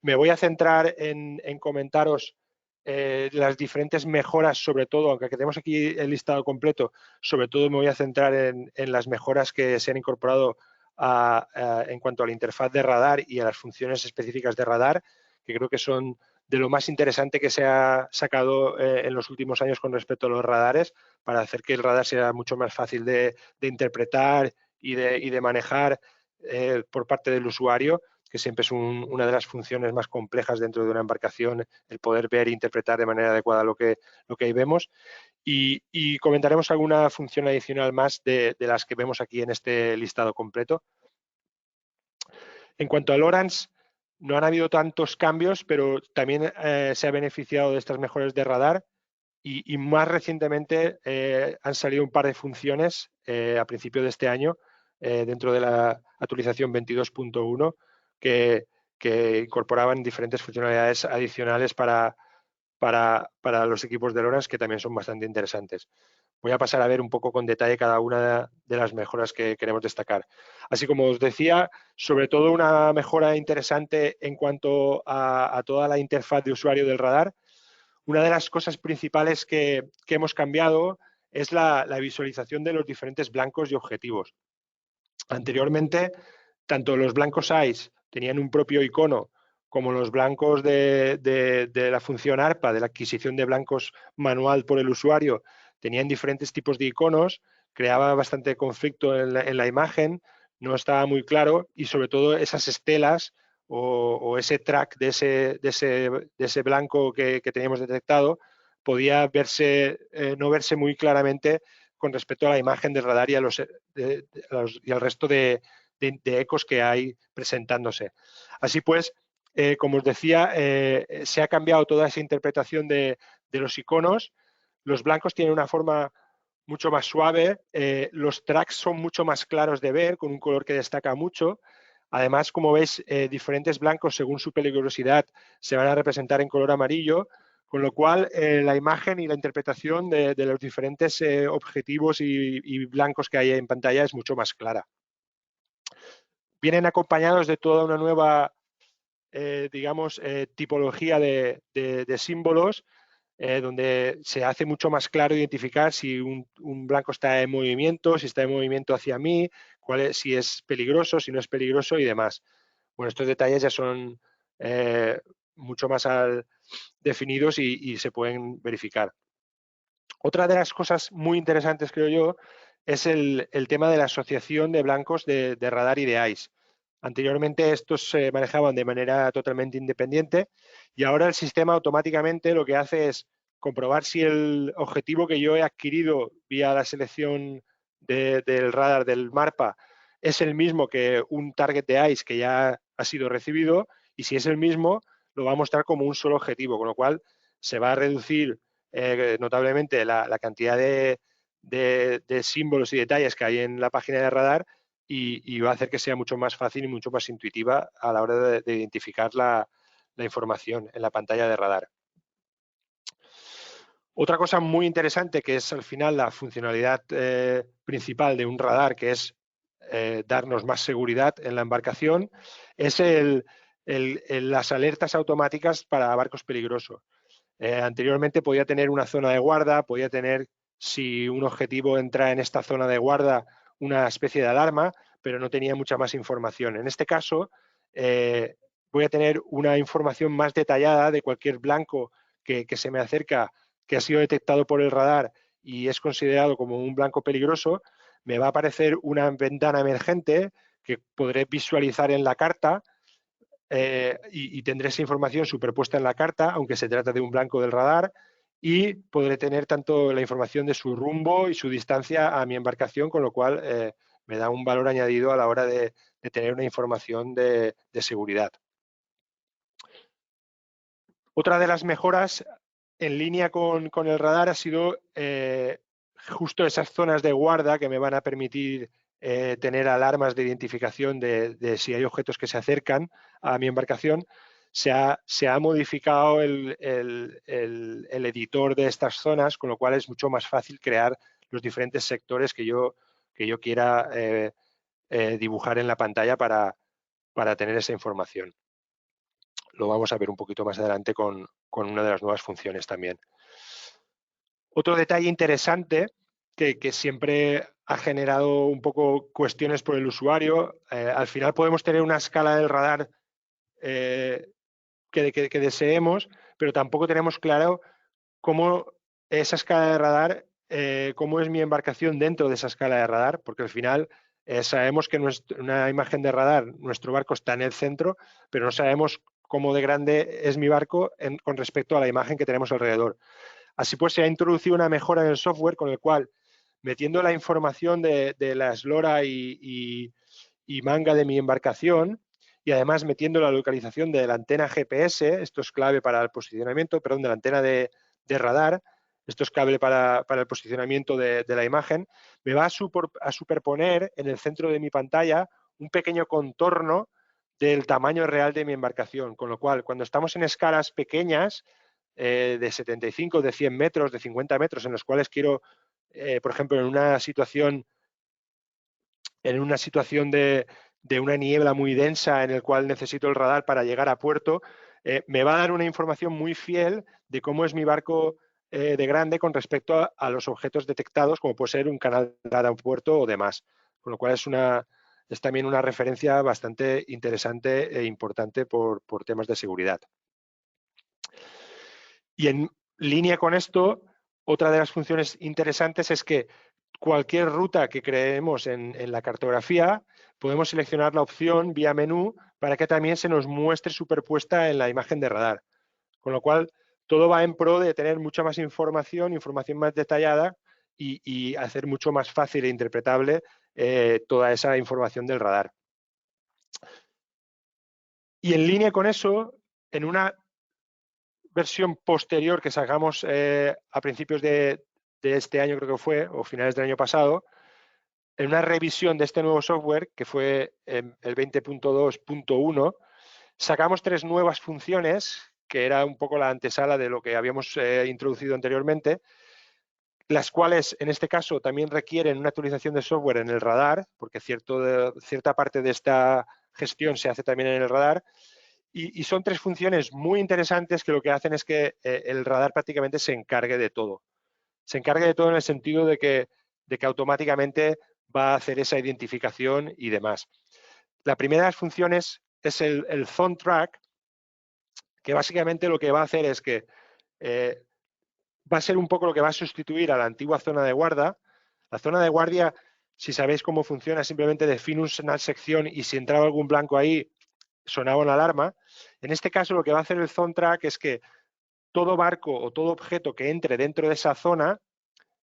Me voy a centrar en comentaros las diferentes mejoras, sobre todo, aunque tenemos aquí el listado completo, sobre todo me voy a centrar en las mejoras que se han incorporado en cuanto a la interfaz de radar y a las funciones específicas de radar, que creo que son de lo más interesante que se ha sacado en los últimos años con respecto a los radares, para hacer que el radar sea mucho más fácil de interpretar y de manejar por parte del usuario, que siempre es una de las funciones más complejas dentro de una embarcación, el poder ver e interpretar de manera adecuada lo que ahí vemos. Y comentaremos alguna función adicional más de las que vemos aquí en este listado completo. En cuanto a Lorans, no han habido tantos cambios, pero también se ha beneficiado de estas mejoras de radar y más recientemente han salido un par de funciones a principio de este año dentro de la actualización 22.1 que incorporaban diferentes funcionalidades adicionales para los equipos de Lorans, que también son bastante interesantes. Voy a pasar a ver un poco con detalle cada una de las mejoras que queremos destacar. Así como os decía, sobre todo una mejora interesante en cuanto a toda la interfaz de usuario del radar. Una de las cosas principales que hemos cambiado es la visualización de los diferentes blancos y objetivos. Anteriormente, tanto los blancos eyes tenían un propio icono como los blancos de la función ARPA, de la adquisición de blancos manual por el usuario, tenían diferentes tipos de iconos, creaba bastante conflicto en la imagen, no estaba muy claro y sobre todo esas estelas o ese track de ese blanco que teníamos detectado podía verse, no verse muy claramente con respecto a la imagen del radar y, y al resto de ecos que hay presentándose. Así pues, como os decía, se ha cambiado toda esa interpretación de los iconos. Los blancos tienen una forma mucho más suave, los tracks son mucho más claros de ver, con un color que destaca mucho. Además, como veis, diferentes blancos, según su peligrosidad, se van a representar en color amarillo, con lo cual la imagen y la interpretación de los diferentes objetivos y blancos que hay en pantalla es mucho más clara. Vienen acompañados de toda una nueva, digamos, tipología de símbolos, donde se hace mucho más claro identificar si un blanco está en movimiento, si está en movimiento hacia mí, si es peligroso, si no es peligroso y demás. Bueno, estos detalles ya son mucho más definidos y se pueden verificar. Otra de las cosas muy interesantes, creo yo, es el tema de la asociación de blancos de radar y de ICE. Anteriormente estos se manejaban de manera totalmente independiente y ahora el sistema automáticamente lo que hace es comprobar si el objetivo que yo he adquirido vía la selección del radar del MARPA es el mismo que un target de ICE que ya ha sido recibido, y si es el mismo lo va a mostrar como un solo objetivo, con lo cual se va a reducir notablemente la cantidad de símbolos y detalles que hay en la página de radar y va a hacer que sea mucho más fácil y mucho más intuitiva a la hora de identificar la información en la pantalla de radar. Otra cosa muy interesante, que es al final la funcionalidad principal de un radar, que es darnos más seguridad en la embarcación, es las alertas automáticas para barcos peligrosos. Anteriormente podía tener una zona de guarda, podía tener, si un objetivo entra en esta zona de guarda, una especie de alarma, pero no tenía mucha más información. En este caso, voy a tener una información más detallada de cualquier blanco que se me acerca, que ha sido detectado por el radar y es considerado como un blanco peligroso. Me va a aparecer una ventana emergente que podré visualizar en la carta, y tendré esa información superpuesta en la carta, aunque se trata de un blanco del radar, y podré tener tanto la información de su rumbo y su distancia a mi embarcación, con lo cual me da un valor añadido a la hora de tener una información de seguridad. Otra de las mejoras en línea con el radar ha sido justo esas zonas de guarda que me van a permitir tener alarmas de identificación de si hay objetos que se acercan a mi embarcación. Se ha modificado el editor de estas zonas, con lo cual es mucho más fácil crear los diferentes sectores que yo quiera dibujar en la pantalla para tener esa información. Lo vamos a ver un poquito más adelante con una de las nuevas funciones también. Otro detalle interesante que siempre ha generado un poco cuestiones por el usuario, al final podemos tener una escala del radar que deseemos, pero tampoco tenemos claro cómo esa escala de radar, cómo es mi embarcación dentro de esa escala de radar, porque al final sabemos que una imagen de radar, nuestro barco está en el centro, pero no sabemos cómo de grande es mi barco con respecto a la imagen que tenemos alrededor. Así pues, se ha introducido una mejora en el software con el cual, metiendo la información de la eslora y manga de mi embarcación, y además metiendo la localización de la antena GPS, esto es clave para el posicionamiento, perdón, de la antena de radar, esto es clave para el posicionamiento de la imagen, me va a superponer en el centro de mi pantalla un pequeño contorno del tamaño real de mi embarcación, con lo cual, cuando estamos en escalas pequeñas, de 75, de 100 metros, de 50 metros, en los cuales quiero, por ejemplo, en una situación de una niebla muy densa en el cual necesito el radar para llegar a puerto, me va a dar una información muy fiel de cómo es mi barco de grande con respecto a los objetos detectados, como puede ser un canal de entrada a un puerto o demás. Con lo cual es una es también una referencia bastante interesante e importante por temas de seguridad. Y en línea con esto, otra de las funciones interesantes es que cualquier ruta que creemos en la cartografía, podemos seleccionar la opción vía menú para que también se nos muestre superpuesta en la imagen de radar. Con lo cual, todo va en pro de tener mucha más información más detallada y hacer mucho más fácil e interpretable toda esa información del radar. Y en línea con eso, en una versión posterior que sacamos a principios de este año, creo que fue, o finales del año pasado, en una revisión de este nuevo software, que fue el 20.2.1, sacamos 3 nuevas funciones, que era un poco la antesala de lo que habíamos introducido anteriormente, las cuales en este caso también requieren una actualización de software en el radar, porque cierta parte de esta gestión se hace también en el radar, y son 3 funciones muy interesantes que lo que hacen es que el radar prácticamente se encargue de todo. Se encargue de todo en el sentido de que automáticamente va a hacer esa identificación y demás. La primera de las funciones es el Zone Track, que básicamente lo que va a hacer es que va a ser un poco lo que va a sustituir a la antigua zona de guarda. La zona de guardia, si sabéis cómo funciona, simplemente define una sección y si entraba algún blanco ahí, sonaba una alarma. En este caso, lo que va a hacer el Zone Track es que todo barco o todo objeto que entre dentro de esa zona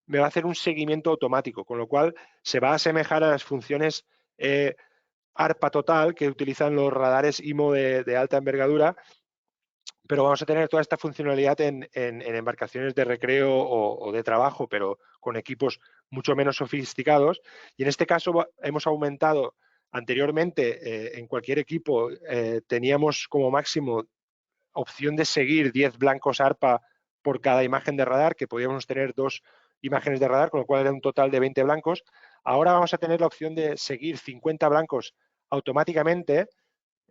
me va a hacer un seguimiento automático, con lo cual se va a asemejar a las funciones ARPA total que utilizan los radares IMO de alta envergadura, pero vamos a tener toda esta funcionalidad en embarcaciones de recreo o de trabajo, pero con equipos mucho menos sofisticados. Y en este caso hemos aumentado anteriormente, en cualquier equipo teníamos como máximo opción de seguir 10 blancos ARPA por cada imagen de radar, que podíamos tener 2 imágenes de radar, con lo cual era un total de 20 blancos. Ahora vamos a tener la opción de seguir 50 blancos automáticamente,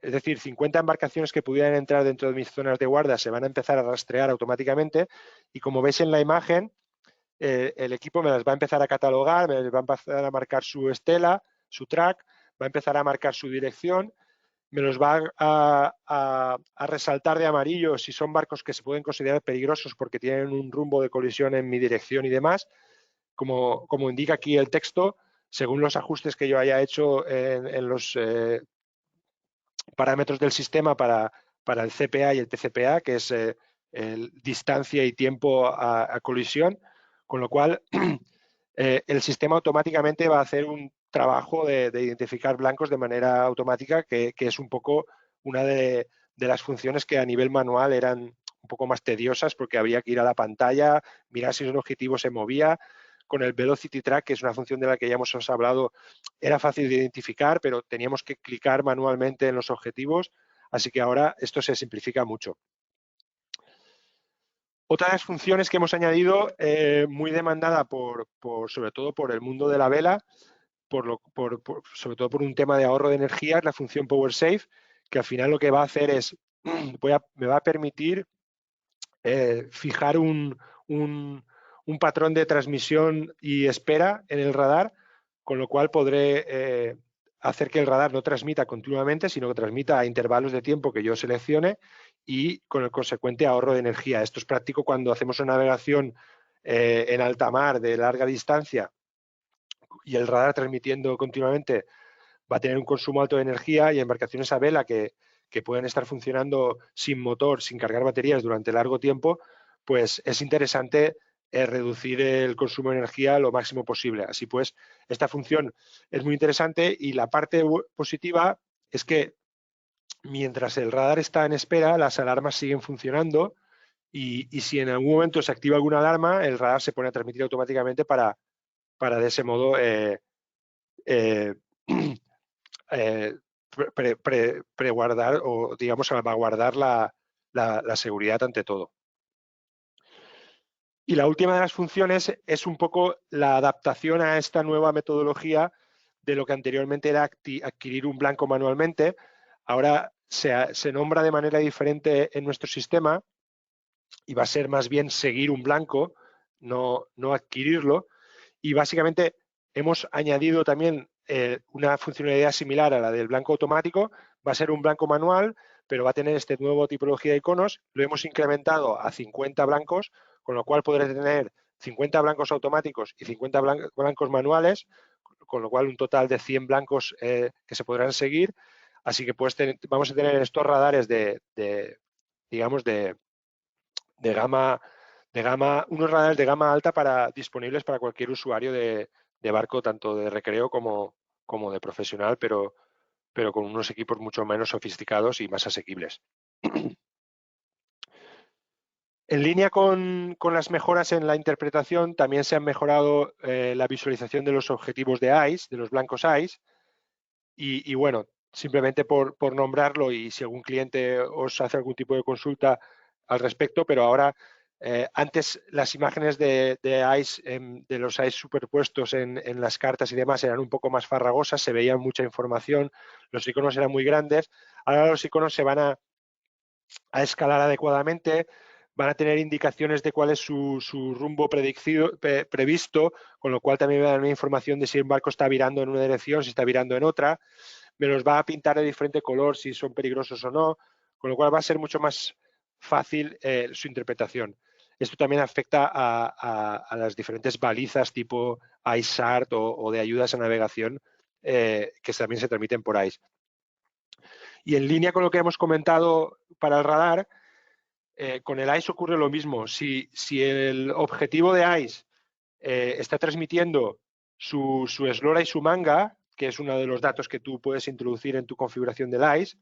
es decir, 50 embarcaciones que pudieran entrar dentro de mis zonas de guarda se van a empezar a rastrear automáticamente y como veis en la imagen, el equipo me las va a empezar a catalogar, me va a empezar a marcar su estela, su track, va a empezar a marcar su dirección, me los va a resaltar de amarillo si son barcos que se pueden considerar peligrosos porque tienen un rumbo de colisión en mi dirección y demás. Como indica aquí el texto, según los ajustes que yo haya hecho en los parámetros del sistema para el CPA y el TCPA, que es distancia y tiempo a colisión, con lo cual el sistema automáticamente va a hacer un trabajo de identificar blancos de manera automática, que es un poco una de las funciones que a nivel manual eran un poco más tediosas porque habría que ir a la pantalla, mirar si un objetivo se movía. Con el Velocity Track, que es una función de la que ya hemos hablado, era fácil de identificar, pero teníamos que clicar manualmente en los objetivos, así que ahora esto se simplifica mucho. Otra de las funciones que hemos añadido, muy demandada sobre todo por el mundo de la vela, sobre todo por un tema de ahorro de energía, es la función Power Save, que al final lo que va a hacer es, me va a permitir fijar un patrón de transmisión y espera en el radar, con lo cual podré hacer que el radar no transmita continuamente, sino que transmita a intervalos de tiempo que yo seleccione y con el consecuente ahorro de energía. Esto es práctico cuando hacemos una navegación en alta mar de larga distancia y el radar transmitiendo continuamente va a tener un consumo alto de energía, y embarcaciones a vela que pueden estar funcionando sin motor, sin cargar baterías durante largo tiempo, pues es interesante reducir el consumo de energía lo máximo posible. Así pues, esta función es muy interesante y la parte positiva es que mientras el radar está en espera, las alarmas siguen funcionando y si en algún momento se activa alguna alarma, el radar se pone a transmitir automáticamente para de ese modo preguardar o, digamos, salvaguardar la seguridad ante todo. Y la última de las funciones es un poco la adaptación a esta nueva metodología de lo que anteriormente era adquirir un blanco manualmente. Ahora se nombra de manera diferente en nuestro sistema y va a ser más bien seguir un blanco, no adquirirlo. Y básicamente hemos añadido también una funcionalidad similar a la del blanco automático. Va a ser un blanco manual, pero va a tener este nuevo tipología de iconos. Lo hemos incrementado a 50 blancos, con lo cual podré tener 50 blancos automáticos y 50 blancos manuales, con lo cual un total de 100 blancos que se podrán seguir. Así que pues vamos a tener estos radares digamos, de gama, unos radares de gama alta disponibles para cualquier usuario de barco, tanto de recreo como de profesional, pero con unos equipos mucho menos sofisticados y más asequibles. En línea con las mejoras en la interpretación, también se han mejorado la visualización de los objetivos de ICE, de los blancos ICE, y bueno, simplemente por nombrarlo, y si algún cliente os hace algún tipo de consulta al respecto, pero ahora, antes las imágenes de ICE, de los ICE superpuestos en las cartas y demás, eran un poco más farragosas, se veía mucha información, los iconos eran muy grandes. Ahora los iconos se van a escalar adecuadamente, van a tener indicaciones de cuál es su rumbo previsto, con lo cual también me dan una información de si el barco está virando en una dirección, si está virando en otra. Me los va a pintar de diferente color si son peligrosos o no, con lo cual va a ser mucho más fácil su interpretación. Esto también afecta a las diferentes balizas tipo ICE-SART o de ayudas a navegación que también se transmiten por ICE. Y en línea con lo que hemos comentado para el radar, con el ICE ocurre lo mismo. Si el objetivo de ICE está transmitiendo su eslora y su manga, que es uno de los datos que tú puedes introducir en tu configuración del ICE,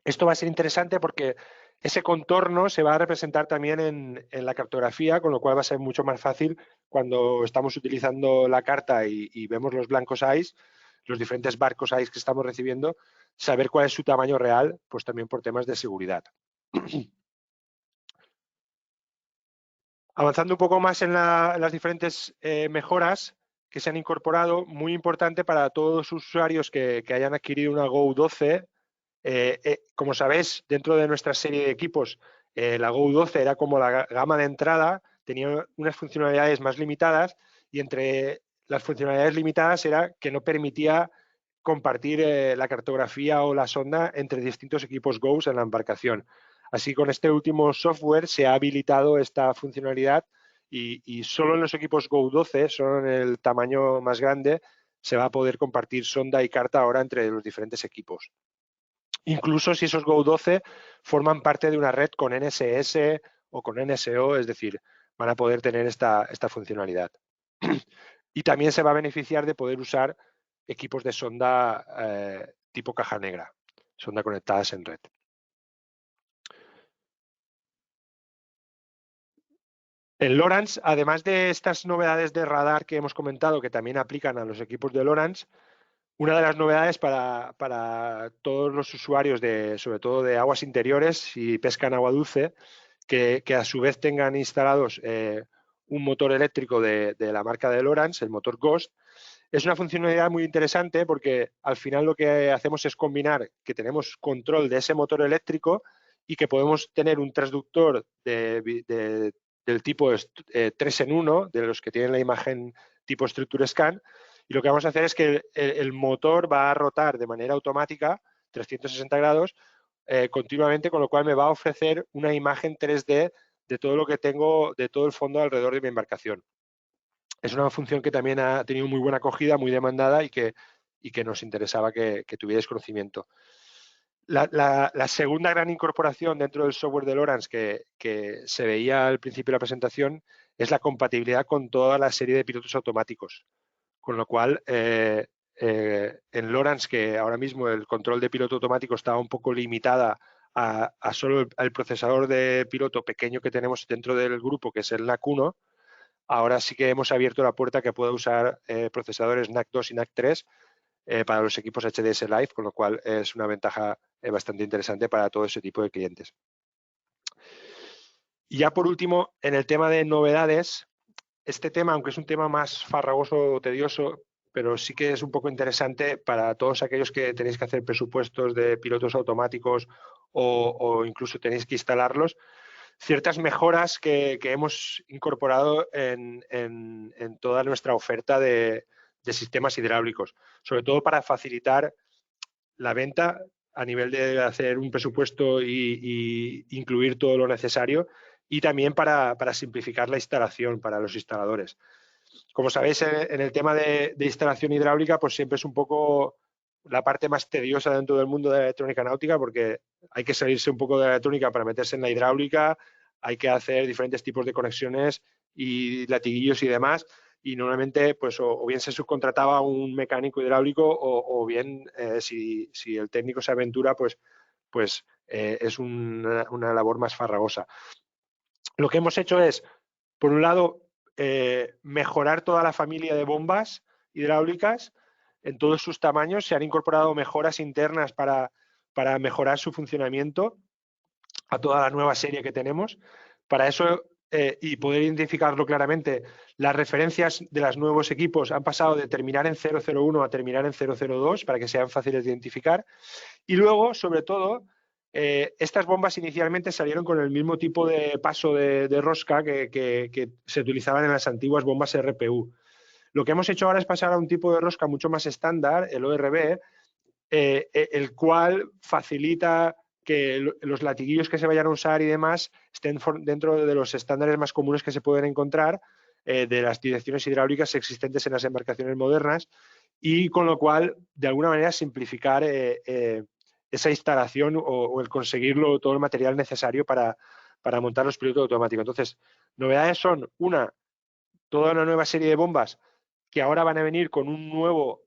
esto va a ser interesante porque ese contorno se va a representar también en la cartografía, con lo cual va a ser mucho más fácil cuando estamos utilizando la carta y vemos los blancos ICE, los diferentes barcos ICE que estamos recibiendo, saber cuál es su tamaño real, pues también por temas de seguridad. Avanzando un poco más en las diferentes mejoras que se han incorporado, muy importante para todos los usuarios que hayan adquirido una Go 12. Como sabéis, dentro de nuestra serie de equipos, la Go 12 era como la gama de entrada, tenía unas funcionalidades más limitadas, y entre las funcionalidades limitadas era que no permitía compartir la cartografía o la sonda entre distintos equipos Go en la embarcación. Así, con este último software se ha habilitado esta funcionalidad y solo en los equipos Go 12, solo en el tamaño más grande, se va a poder compartir sonda y carta ahora entre los diferentes equipos. Incluso si esos Go 12 forman parte de una red con NSS o con NSO, es decir, van a poder tener esta funcionalidad. Y también se va a beneficiar de poder usar equipos de sonda tipo caja negra, sonda conectadas en red. En Lowrance, además de estas novedades de radar que hemos comentado, que también aplican a los equipos de Lowrance, una de las novedades para todos los usuarios, sobre todo de aguas interiores y pesca en agua dulce, que a su vez tengan instalados un motor eléctrico de la marca de Lowrance, el motor Ghost, es una funcionalidad muy interesante porque al final lo que hacemos es combinar que tenemos control de ese motor eléctrico y que podemos tener un transductor del tipo 3 en 1, de los que tienen la imagen tipo Structure Scan, y lo que vamos a hacer es que el motor va a rotar de manera automática 360 grados continuamente, con lo cual me va a ofrecer una imagen 3D de todo lo que tengo, de todo el fondo alrededor de mi embarcación. Es una función que también ha tenido muy buena acogida, muy demandada y que nos interesaba que tuvierais conocimiento. La segunda gran incorporación dentro del software de Lowrance que se veía al principio de la presentación es la compatibilidad con toda la serie de pilotos automáticos. Con lo cual, en Lowrance, que ahora mismo el control de piloto automático está un poco limitada a solo el procesador de piloto pequeño que tenemos dentro del grupo, que es el NAC 1, ahora sí que hemos abierto la puerta que pueda usar procesadores NAC 2 y NAC 3 para los equipos HDS Live, con lo cual es una ventaja bastante interesante para todo ese tipo de clientes. Y ya por último, en el tema de novedades, este tema, aunque es un tema más farragoso o tedioso, pero sí que es un poco interesante para todos aquellos que tenéis que hacer presupuestos de pilotos automáticos o incluso tenéis que instalarlos, ciertas mejoras que hemos incorporado en toda nuestra oferta de sistemas hidráulicos, sobre todo para facilitar la venta a nivel de hacer un presupuesto y incluir todo lo necesario, y también para simplificar la instalación para los instaladores. Como sabéis, en el tema de instalación hidráulica, pues siempre es un poco la parte más tediosa dentro del mundo de la electrónica náutica, porque hay que salirse un poco de la electrónica para meterse en la hidráulica, hay que hacer diferentes tipos de conexiones y latiguillos y demás, y normalmente pues o bien se subcontrataba a un mecánico hidráulico o bien si el técnico se aventura, pues es una labor más farragosa. Lo que hemos hecho es, por un lado, mejorar toda la familia de bombas hidráulicas en todos sus tamaños. Se han incorporado mejoras internas para mejorar su funcionamiento a toda la nueva serie que tenemos. Para eso, y poder identificarlo claramente, las referencias de los nuevos equipos han pasado de terminar en 001 a terminar en 002 para que sean fáciles de identificar. Y luego, sobre todo, estas bombas inicialmente salieron con el mismo tipo de paso de rosca que se utilizaban en las antiguas bombas RPU. Lo que hemos hecho ahora es pasar a un tipo de rosca mucho más estándar, el ORB, el cual facilita que los latiguillos que se vayan a usar y demás estén dentro de los estándares más comunes que se pueden encontrar de las direcciones hidráulicas existentes en las embarcaciones modernas, y con lo cual, de alguna manera, simplificar esa instalación o el conseguirlo todo el material necesario para montar los pilotos automáticos. Entonces, novedades son, toda una nueva serie de bombas que ahora van a venir con un nuevo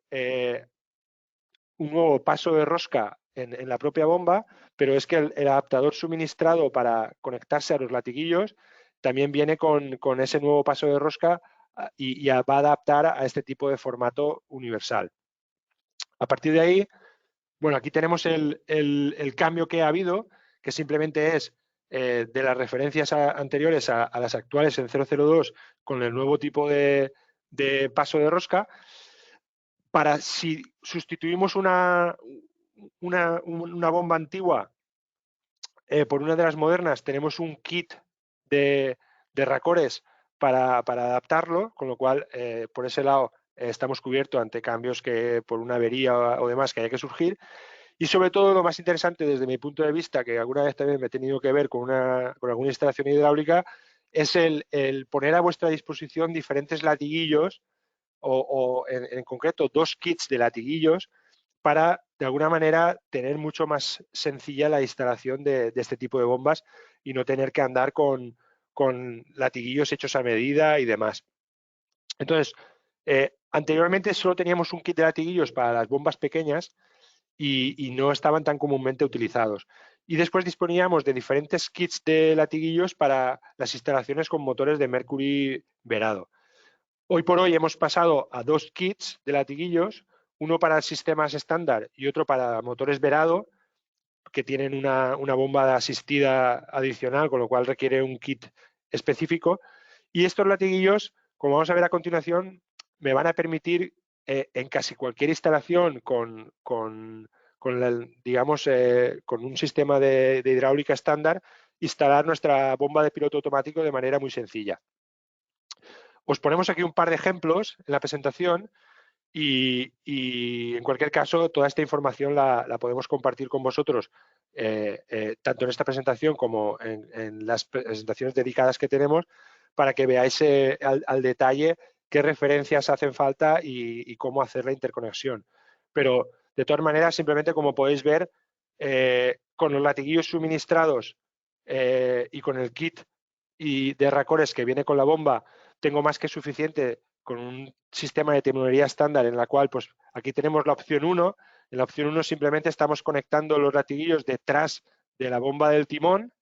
paso de rosca en la propia bomba, pero es que el adaptador suministrado para conectarse a los latiguillos también viene con ese nuevo paso de rosca y va a adaptar a este tipo de formato universal. A partir de ahí, bueno, aquí tenemos el cambio que ha habido, que simplemente es de las referencias anteriores a las actuales en 002 con el nuevo tipo de paso de rosca. Para si sustituimos una bomba antigua por una de las modernas, tenemos un kit de racores para adaptarlo, con lo cual por ese lado estamos cubiertos ante cambios que por una avería o demás que haya que surgir. Y sobre todo, lo más interesante desde mi punto de vista, que alguna vez también me he tenido que ver con alguna instalación hidráulica, es el poner a vuestra disposición diferentes latiguillos o en concreto 2 kits de latiguillos para, de alguna manera, tener mucho más sencilla la instalación de este tipo de bombas y no tener que andar con latiguillos hechos a medida y demás. Entonces, anteriormente solo teníamos un kit de latiguillos para las bombas pequeñas y no estaban tan comúnmente utilizados. Y después disponíamos de diferentes kits de latiguillos para las instalaciones con motores de Mercury verado. Hoy por hoy hemos pasado a 2 kits de latiguillos, uno para sistemas estándar y otro para motores verado, que tienen una bomba asistida adicional, con lo cual requiere un kit específico. Y estos latiguillos, como vamos a ver a continuación, me van a permitir en casi cualquier instalación con un sistema de hidráulica estándar, instalar nuestra bomba de piloto automático de manera muy sencilla. Os ponemos aquí un par de ejemplos en la presentación y en cualquier caso toda esta información la podemos compartir con vosotros tanto en esta presentación como en las presentaciones dedicadas que tenemos, para que veáis al detalle qué referencias hacen falta y cómo hacer la interconexión. Pero de todas maneras, simplemente como podéis ver, con los latiguillos suministrados y con el kit y de racores que viene con la bomba, tengo más que suficiente con un sistema de timonería estándar en la cual, pues aquí tenemos la opción 1. En la opción 1 simplemente estamos conectando los latiguillos detrás de la bomba del timón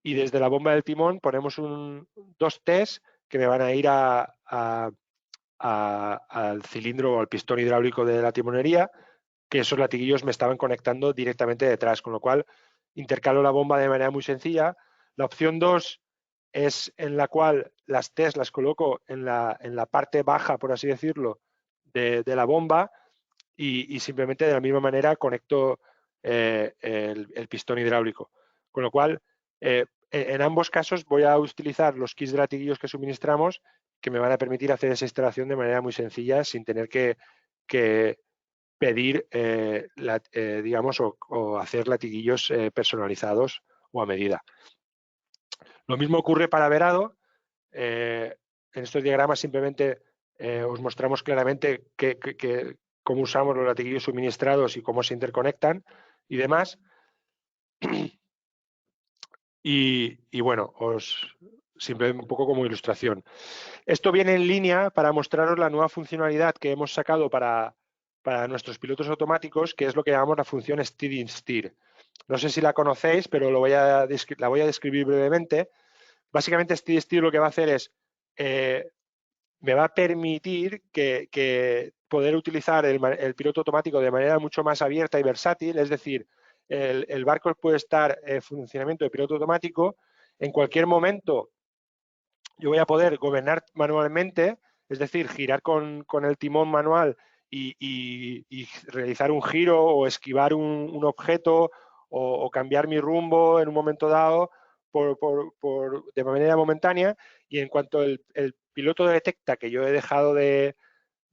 y desde la bomba del timón ponemos 2 T's que me van a ir al cilindro o al pistón hidráulico de la timonería, que esos latiguillos me estaban conectando directamente detrás, con lo cual intercalo la bomba de manera muy sencilla. La opción 2 es en la cual las T's las coloco en la parte baja, por así decirlo, de la bomba y simplemente de la misma manera conecto el pistón hidráulico. Con lo cual, en ambos casos voy a utilizar los kits de latiguillos que suministramos, que me van a permitir hacer esa instalación de manera muy sencilla sin tener que pedir, digamos, o hacer latiguillos personalizados o a medida. Lo mismo ocurre para verado. En estos diagramas simplemente os mostramos claramente cómo usamos los latiguillos suministrados y cómo se interconectan y demás. Y bueno, simplemente un poco como ilustración. Esto viene en línea para mostraros la nueva funcionalidad que hemos sacado para nuestros pilotos automáticos, que es lo que llamamos la función Steering Steer. No sé si la conocéis, pero la voy a describir brevemente. Básicamente, Steering Steer lo que va a hacer es, me va a permitir que poder utilizar el piloto automático de manera mucho más abierta y versátil, es decir, el barco puede estar en funcionamiento de piloto automático. En cualquier momento yo voy a poder gobernar manualmente, es decir, girar con el timón manual y realizar un giro o esquivar un objeto o cambiar mi rumbo en un momento dado de manera momentánea. Y en cuanto el piloto detecta que yo he dejado de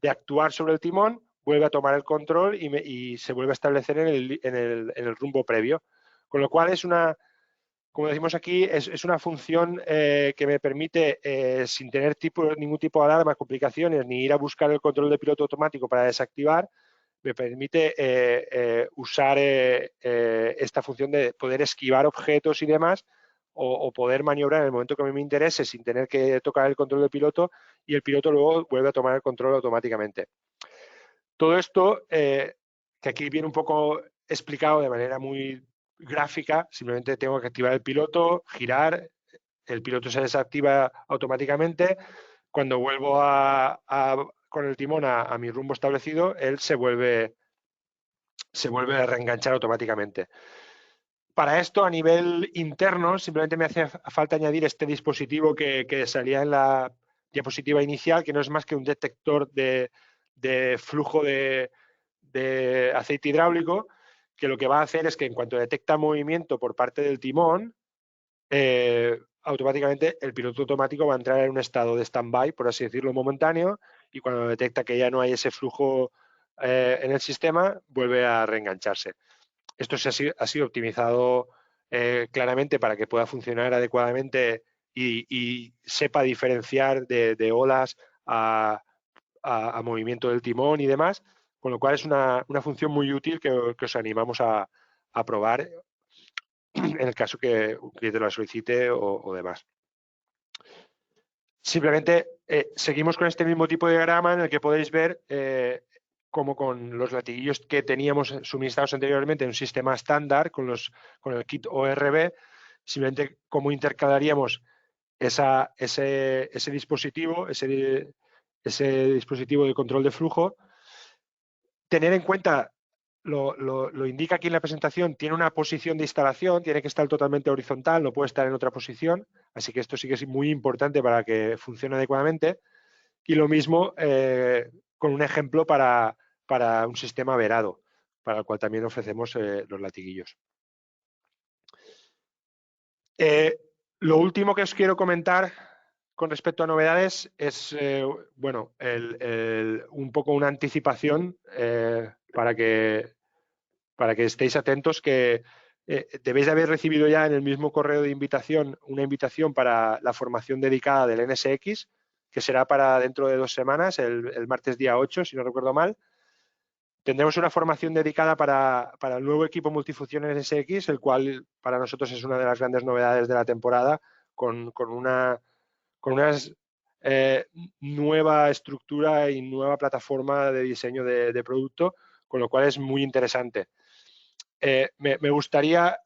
actuar sobre el timón, vuelve a tomar el control y se vuelve a establecer en el rumbo previo. Con lo cual es una, como decimos aquí, es una función que me permite, sin tener ningún tipo de alarma, complicaciones, ni ir a buscar el control de piloto automático para desactivar, me permite usar esta función de poder esquivar objetos y demás, o poder maniobrar en el momento que a mí me interese sin tener que tocar el control del piloto, y el piloto luego vuelve a tomar el control automáticamente. Todo esto, que aquí viene un poco explicado de manera muy gráfica, simplemente tengo que activar el piloto, girar, el piloto se desactiva automáticamente. Cuando vuelvo con el timón a mi rumbo establecido, él se vuelve a reenganchar automáticamente. Para esto, a nivel interno, simplemente me hace falta añadir este dispositivo que salía en la diapositiva inicial, que no es más que un detector de flujo de aceite hidráulico, que lo que va a hacer es que en cuanto detecta movimiento por parte del timón, automáticamente el piloto automático va a entrar en un estado de stand-by, por así decirlo, momentáneo, y cuando detecta que ya no hay ese flujo en el sistema, vuelve a reengancharse. Esto ha sido optimizado claramente para que pueda funcionar adecuadamente y sepa diferenciar de olas a movimiento del timón y demás, con lo cual es una función muy útil que os animamos a probar en el caso que un cliente lo solicite o demás. Simplemente seguimos con este mismo tipo de diagrama en el que podéis ver como con los latiguillos que teníamos suministrados anteriormente en un sistema estándar con el kit ORB, simplemente cómo intercalaríamos ese dispositivo, ese dispositivo de control de flujo. Tener en cuenta, lo indica aquí en la presentación, tiene una posición de instalación, tiene que estar totalmente horizontal, no puede estar en otra posición, así que esto sí que es muy importante para que funcione adecuadamente. Y lo mismo con un ejemplo para un sistema verado, para el cual también ofrecemos los latiguillos. Lo último que os quiero comentar con respecto a novedades es, bueno, un poco una anticipación para que estéis atentos, que debéis de haber recibido ya en el mismo correo de invitación una invitación para la formación dedicada del NSX, que será para dentro de 2 semanas, el martes día 8, si no recuerdo mal. Tendremos una formación dedicada para el nuevo equipo multifunción NSX, el cual para nosotros es una de las grandes novedades de la temporada, con una nueva estructura y nueva plataforma de diseño de producto, con lo cual es muy interesante. Me gustaría,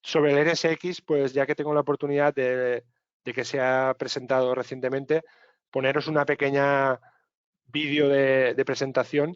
sobre el NSX, pues ya que tengo la oportunidad de que se ha presentado recientemente, poneros una pequeña vídeo de presentación